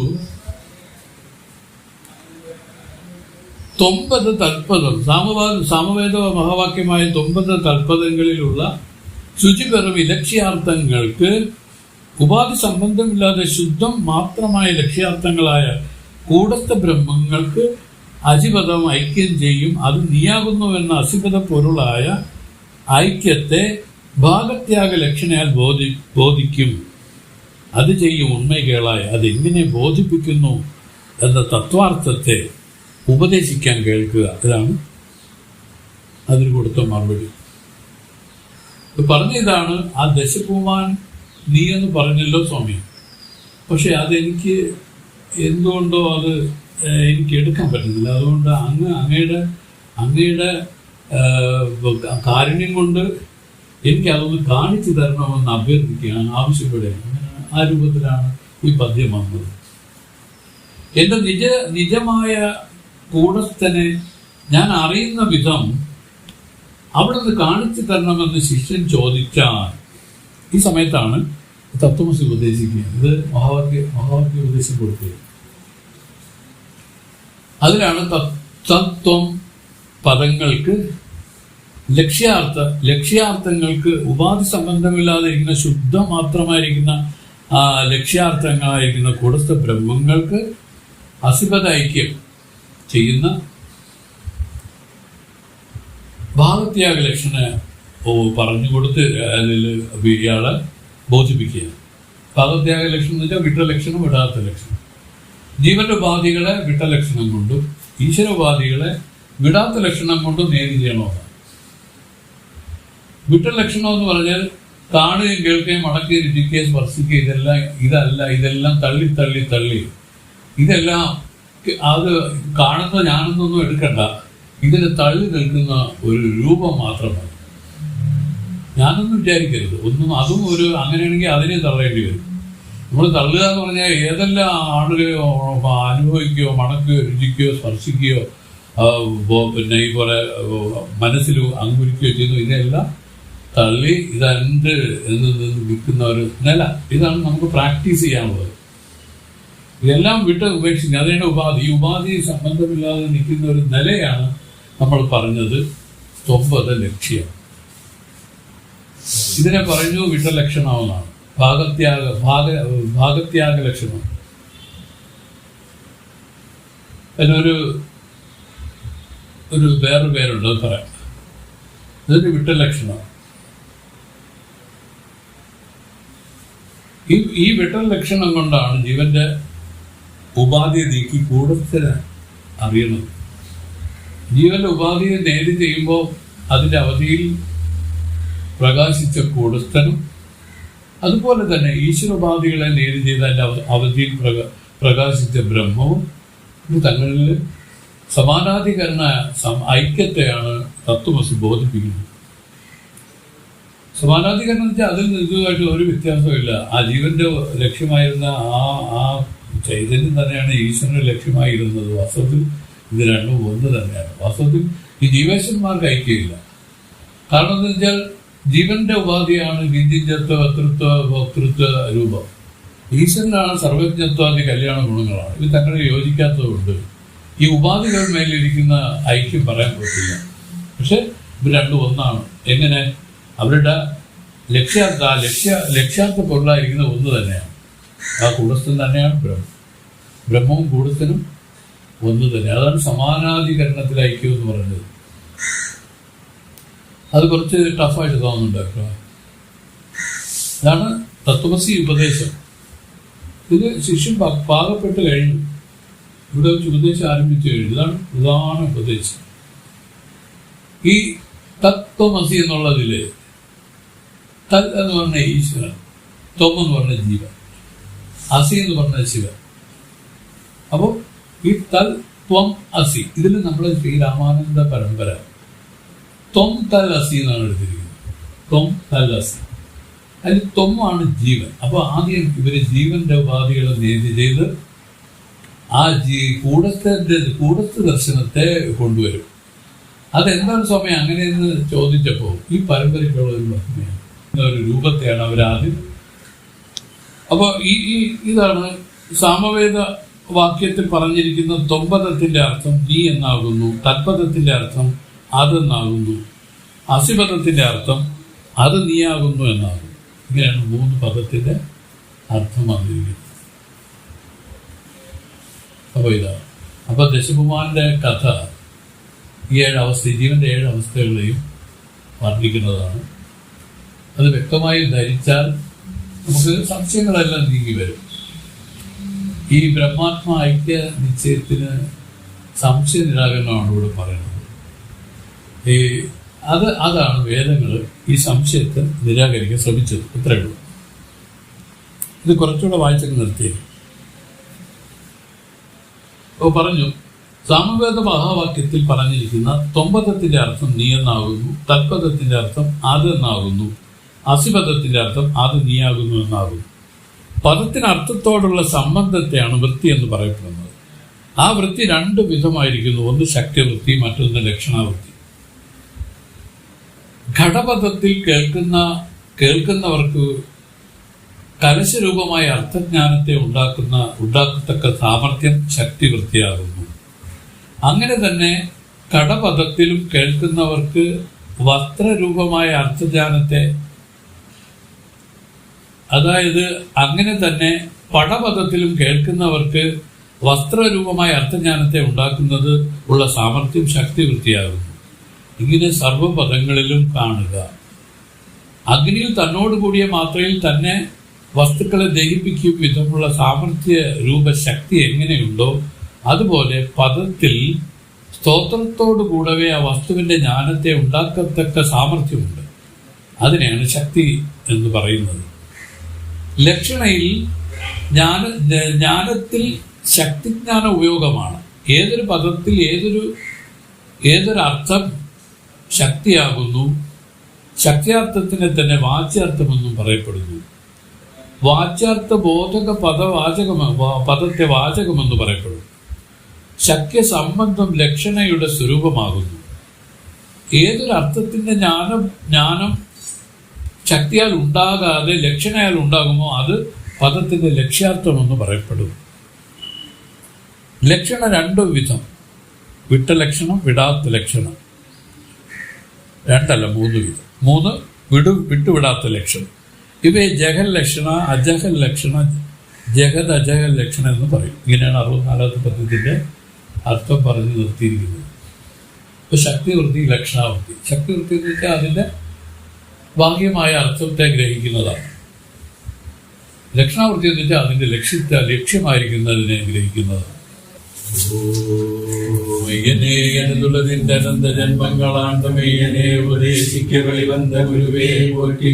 9 തൽപദം സാമവേദ മഹാവാക്യമായ 9 തൽപദങ്ങളിലുള്ള ശുചിപരം ലക്ഷ്യാർത്ഥങ്ങൾക്ക് ഉപാധി സംബന്ധമില്ലാതെ ശുദ്ധം മാത്രമായ ലക്ഷ്യാർത്ഥങ്ങളായ കൂടസ്ഥ ബ്രഹ്മങ്ങൾക്ക് അജിപദം ഐക്യം ചെയ്യും അത് നീയാകുന്നുവെന്ന അസിപദ പൊരുളായ ഐക്യത്തെ ഭാഗത്യാഗ ലക്ഷണയാൽ ബോധിക്കും അത് ചെയ്യും ഉണ്മ കേളായ. അതെങ്ങനെ ബോധിപ്പിക്കുന്നു എന്ന തത്വാർത്ഥത്തെ ഉപദേശിക്കാൻ കേൾക്കുക. ഇതാണ് അതിന് കൊടുത്ത മറുപടി. പറഞ്ഞതാണ് ആ ദശഭുവാൻ നീ എന്ന് പറഞ്ഞല്ലോ സ്വാമി, പക്ഷെ അതെനിക്ക് എന്തുകൊണ്ടോ അത് എനിക്ക് എടുക്കാൻ പറ്റുന്നില്ല. അതുകൊണ്ട് അങ്ങയുടെ കാരുണ്യം കൊണ്ട് എനിക്ക് അതൊന്ന് കാണിച്ചു തരണമെന്ന് അഭ്യർത്ഥിക്കുകയാണ്, ആവശ്യപ്പെടുകയാണ്. അങ്ങനെ ആ രൂപത്തിലാണ് ഈ പദ്യം വന്നത്. എന്റെ നിജമായ കൂടസ്ഥനെ ഞാൻ അറിയുന്ന വിധം അവിടുന്ന് കാണിച്ചു തരണമെന്ന് ശിഷ്യൻ ചോദിച്ചാൽ ഈ സമയത്താണ് തത്വമസി ഉപദേശിക്കുക. ഇത് മഹാവാക്യ ഉപദേശം കൊടുക്കുക. അതിലാണ് തത്വം പദങ്ങൾക്ക് ലക്ഷ്യാർത്ഥങ്ങൾക്ക് ഉപാധി സംബന്ധമില്ലാതെ ഇരിക്കുന്ന ശുദ്ധ മാത്രമായിരിക്കുന്ന ലക്ഷ്യാർത്ഥങ്ങളായിരിക്കുന്ന കൂടസ്ഥ ബ്രഹ്മങ്ങൾക്ക് അസിപത ഐക്യം ചെയ്യുന്ന ഭാഗത്യാഗ ലക്ഷണ പറഞ്ഞുകൊടുത്ത് അതിൽ ഇയാളെ ബോധിപ്പിക്കുക. ഭാഗത്യാഗ ലക്ഷണം എന്ന് വെച്ചാൽ വിട്ടലക്ഷണം വിടാത്ത ലക്ഷണം. ജീവന്റെ ഉപാധികളെ വിട്ടലക്ഷണം കൊണ്ടും ഈശ്വരോപാധികളെ വിടാത്ത ലക്ഷണം കൊണ്ടും നേടി ചെയ്യണമെന്നാണ്. വിട്ടലക്ഷണം എന്ന് പറഞ്ഞാൽ കാണുകയും കേൾക്കുകയും മടക്കുകയും രുചിക്കുകയും സ്പർശിക്കുകയും ഇതെല്ലാം തള്ളി ഇതെല്ലാം അത് കാണുന്ന ഞാനെന്നൊന്നും എടുക്കണ്ട, ഇതിനെ തള്ളി നിൽക്കുന്ന ഒരു രൂപം മാത്രമാണ്. ഞാനൊന്നും വിചാരിക്കരുത് ഒന്നും. അതും ഒരു അങ്ങനെയാണെങ്കിൽ അതിനെ തള്ളേണ്ടി വരും. നമ്മൾ തള്ളുക എന്ന് പറഞ്ഞാൽ ഏതെല്ലാം ആളുകളെയോ അനുഭവിക്കുകയോ മണക്കുകയോ രുചിക്കുകയോ സ്പർശിക്കുകയോ പിന്നെ ഈ പോലെ മനസ്സിൽ അങ്കുരിക്കുകയോ ചെയ്യുന്നു, ഇതെല്ലാം തള്ളി ഇതെന്ത് എന്ന് നിൽക്കുന്ന ഒരു നില. ഇതാണ് നമുക്ക് പ്രാക്ടീസ് ചെയ്യാനുള്ളത്. ഇതെല്ലാം വിട്ട് ഉപേക്ഷിക്കുക, അതിനാണ് ഉപാധി. ഈ ഉപാധി സംബന്ധമില്ലാതെ നിൽക്കുന്ന ഒരു നിലയാണ് നമ്മൾ പറഞ്ഞത് സ്തംഭത ലക്ഷ്യം. ഇതിനെ പറഞ്ഞു വിട്ടലക്ഷണമെന്നാണ്. ഭാഗത്യാഗ ലക്ഷണം. അതിനൊരു വേറൊരു പേരുണ്ട്, അത് പറയാം. ഇതൊരു വിട്ടലക്ഷണം. ഈ വിട്ടലക്ഷണം കൊണ്ടാണ് ജീവന്റെ ഉപാധിയെ നീക്കി കൂടസ്ഥനെ അറിയണത്. ജീവന്റെ ഉപാധിയെ നേടി ചെയ്യുമ്പോൾ അതിന്റെ അവധിയിൽ പ്രകാശിച്ച കൂടസ്ഥനും അതുപോലെ തന്നെ ഈശ്വരോപാധികളെ നേടി ചെയ്ത അതിന്റെ അവധിയിൽ പ്രകാശിച്ച ബ്രഹ്മവും ഇത് തങ്ങളിൽ സമാനാധികരണ ഐക്യത്തെയാണ് തത്വമസി ബോധിപ്പിക്കുന്നത്. സമാനാധികരണം വെച്ചാൽ അതിൽ നിന്നുമായിട്ട് ഒരു വ്യത്യാസമില്ല. ആ ജീവന്റെ ലക്ഷ്യമായിരുന്ന ആ ചൈതന്യം തന്നെയാണ് ഈശ്വരന്റെ ലക്ഷ്യമായിരുന്നത്. വാസ്തവത്തിൽ ഇത് രണ്ടും ഒന്ന് തന്നെയാണ്. വാസ്തവത്തിൽ ഈ ജീവേശ്വരന്മാർക്ക് ഐക്യമില്ല. കാരണം എന്താ വെച്ചാൽ ജീവന്റെ ഉപാധിയാണ് കിഞ്ചിഞ്ചത്വ കർത്തൃത്വ ഭോക്തൃത്വ രൂപം. ഈശ്വരനാണ് സർവജ്ഞത്വാദി കല്യാണ ഗുണങ്ങളാണ്. ഇത് തങ്ങളെ യോജിക്കാത്തതുകൊണ്ട് ഈ ഉപാധികൾ മേലിരിക്കുന്ന ഐക്യം പറയാൻ പറ്റില്ല. പക്ഷെ ഇത് രണ്ടും ഒന്നാണ്. എങ്ങനെ? അവരുടെ ലക്ഷ്യാർത്ഥ പൊരുളായിരിക്കുന്ന ഒന്ന് തന്നെയാണ്. ആ കൂടസ്ഥൻ തന്നെയാണ് ബ്രഹ്മവും കൂടസ്ഥനും ഒന്ന് തന്നെ. അതാണ് സമാനാധികരണത്തിൽ ഐക്യം എന്ന് പറയുന്നത്. അത് കുറച്ച് ടഫായിട്ട് തോന്നുന്നുണ്ട് കേട്ടോ. ഇതാണ് തത്വമസി ഉപദേശം. ഇത് ശിഷ്യൻ പാകപ്പെട്ട് കഴിഞ്ഞു. ഇവിടെ വെച്ച് ഉപദേശം ആരംഭിച്ചു കഴിഞ്ഞു. ഇതാണ് പ്രധാന ഉപദേശം. ഈ തത്വമസി എന്നുള്ളതില് തൽ എന്ന് പറഞ്ഞ ഈശ്വരൻ, ത്വം എന്ന് പറഞ്ഞ ജീവൻ, അസി എന്ന് പറഞ്ഞ ശിവൻ. അപ്പോൾ ഈ തൽ ത്വം അസി ഇതിൽ നമ്മൾ ശ്രീരാമാനന്ദ പരമ്പര ത്വം തൽ അസി എന്നാണ് എടുത്തിരിക്കുന്നത്. ത്വം തൽ അസി. അതിൽ ത്വമാണ് ജീവൻ. അപ്പോൾ ആദ്യം ഇവര് ജീവന്റെ ഉപാധികളെ നേതി ചെയ്ത് ആ കൂടസ്ഥ ദർശനത്തെ കൊണ്ടുവരും. അതെന്താണ് സ്വാമി അങ്ങനെയെന്ന് ചോദിച്ചപ്പോൾ ഈ പരമ്പരയ്ക്കുള്ള ഒരു മഹിമയാണ്, ഒരു രൂപത്തെയാണ് അവരാദ്യം. അപ്പോൾ ഇതാണ് സാമവേദ വാക്യത്തിൽ പറഞ്ഞിരിക്കുന്ന ത്വംപദത്തിന്റെ അർത്ഥം നീ എന്നാകുന്നു, തത്പദത്തിന്റെ അർത്ഥം അതെന്നാകുന്നു, അസിപദത്തിന്റെ അർത്ഥം അത് നീയാകുന്നു എന്നാകുന്നു. ഇങ്ങനെയാണ് 3 പദത്തിന്റെ അർത്ഥം വന്നിരിക്കുന്നത്. അപ്പോൾ ഇതാണ്. അപ്പൊ ദശകുമാരന്റെ കഥ ഈ 7 അവസ്ഥ, ജീവന്റെ 7 അവസ്ഥകളെയും വർണ്ണിക്കുന്നതാണ്. അത് വ്യക്തമായി ധരിച്ചാൽ നമുക്ക് സംശയങ്ങളെല്ലാം നീങ്ങി വരും. ഈ ബ്രഹ്മാത്മ ഐക്യ നിശ്ചയത്തിന് സംശയ നിരാകരണമാണ് ഇവിടെ പറയുന്നത്. അതാണ് വേദങ്ങൾ ഈ സംശയത്തെ നിരാകരിക്കാൻ ശ്രമിച്ചത്. ഇത്രയേ ഉള്ളൂ. ഇത് കുറച്ചുകൂടെ വായിച്ചൊക്കെ നിർത്തിയത്. അപ്പോൾ പറഞ്ഞു, സാമവേദ മഹാവാക്യത്തിൽ പറഞ്ഞിരിക്കുന്ന ത്വംപദത്തിന്റെ അർത്ഥം നീ എന്നാകുന്നു, തത്പദത്തിന്റെ അർത്ഥം അതെന്നാകുന്നു, അസിപദത്തിന്റെ അർത്ഥം അത് നീയാകുന്നു എന്നാകുന്നു. പദത്തിനർത്ഥത്തോടുള്ള സംബന്ധത്തെയാണ് വൃത്തി എന്ന് പറയപ്പെടുന്നത്. ആ വൃത്തി 2 വിധമായിരിക്കുന്നു. ഒന്ന് ശക്തിവൃത്തി, മറ്റൊന്ന് ലക്ഷണാവൃത്തി. ഘടപദത്തിൽ കേൾക്കുന്നവർക്ക് കലശരൂപമായ അർത്ഥജ്ഞാനത്തെ ഉണ്ടാക്കത്തക്ക സാമർഥ്യം ശക്തിവൃത്തിയാകുന്നു. അങ്ങനെ തന്നെ കടപദത്തിലും കേൾക്കുന്നവർക്ക് വസ്ത്രരൂപമായ അർത്ഥജ്ഞാനത്തെ, അതായത് അങ്ങനെ തന്നെ പടപദത്തിലും കേൾക്കുന്നവർക്ക് വസ്ത്രരൂപമായ അർത്ഥജ്ഞാനത്തെ ഉണ്ടാക്കുന്നത് ഉള്ള സാമർഥ്യം ശക്തിവൃത്തിയാകുന്നു. ഇങ്ങനെ സർവപദങ്ങളിലും കാണുക. അഗ്നിയിൽ തന്നോടുകൂടിയ മാത്രയിൽ തന്നെ വസ്തുക്കളെ ദഹിപ്പിക്കും വിധമുള്ള സാമർഥ്യ രൂപശക്തി എങ്ങനെയുണ്ടോ അതുപോലെ പദത്തിൽ സ്തോത്രത്തോടു കൂടവേ ആ വസ്തുവിന്റെ ജ്ഞാനത്തെ ഉണ്ടാക്കത്തക്ക സാമർഥ്യമുണ്ട്. അതിനെയാണ് ശക്തി എന്ന് പറയുന്നത്. ലക്ഷണയിൽ ജ്ഞാനത്തിൽ ശക്തിജ്ഞാന ഉപയോഗമാണ്. ഏതൊരു പദത്തിൽ ഏതൊരർത്ഥം ശക്തിയാകുന്നു, ശക്തിയാർത്ഥത്തിനെ തന്നെ വാച്യാർത്ഥമെന്നും പറയപ്പെടുന്നു. വാച്യാർത്ഥ ബോധക പദത്തെ വാചകമെന്ന് പറയപ്പെടുന്നു. ശക്യ സംബന്ധം ലക്ഷണയുടെ സ്വരൂപമാകുന്നു. ഏതൊരർത്ഥത്തിന്റെ ജ്ഞാനം ശക്തിയാൽ ഉണ്ടാകാതെ ലക്ഷണയാൽ ഉണ്ടാകുമോ അത് പദത്തിന്റെ ലക്ഷ്യാർത്ഥമെന്ന് പറയപ്പെടും. ലക്ഷണം 2 വിധം: വിട്ട ലക്ഷണം, വിടാത്ത ലക്ഷണം. 2 അല്ല 3 വിധം. 3 വിട്ടുവിടാത്ത ലക്ഷണം. ഇവയെ ജഗൽ ലക്ഷണ, അജഗൽ ലക്ഷണ, ജഗത് അജഗൽ ലക്ഷണം എന്ന് പറയും. ഇങ്ങനെയാണ് 64ാമത്തെ പദ്യത്തിന്റെ അർത്ഥം പറഞ്ഞു നിർത്തിയിരിക്കുന്നത്. ഇപ്പൊ ശക്തിവൃത്തി, ലക്ഷണാവൃത്തി. ശക്തിവൃത്തി എന്ന് വെച്ചാൽ അതിന്റെ ബാഹ്യമായ അർത്ഥത്തെ ഗ്രഹിക്കുന്നതാണ്. ലക്ഷണാവൃത്തി എന്ന് വെച്ചാൽ അതിന്റെ ലക്ഷ്യമായിരിക്കുന്നതിനെ ഗ്രഹിക്കുന്നതാണ്. മെയ്യനേതുള്ളതിന്റെ അനന്ത ജന്മങ്ങളാണ്ട മെയ്യനെ ഉപദേശിക്ക വെളിവந்த ഗുരുവേ പോറ്റി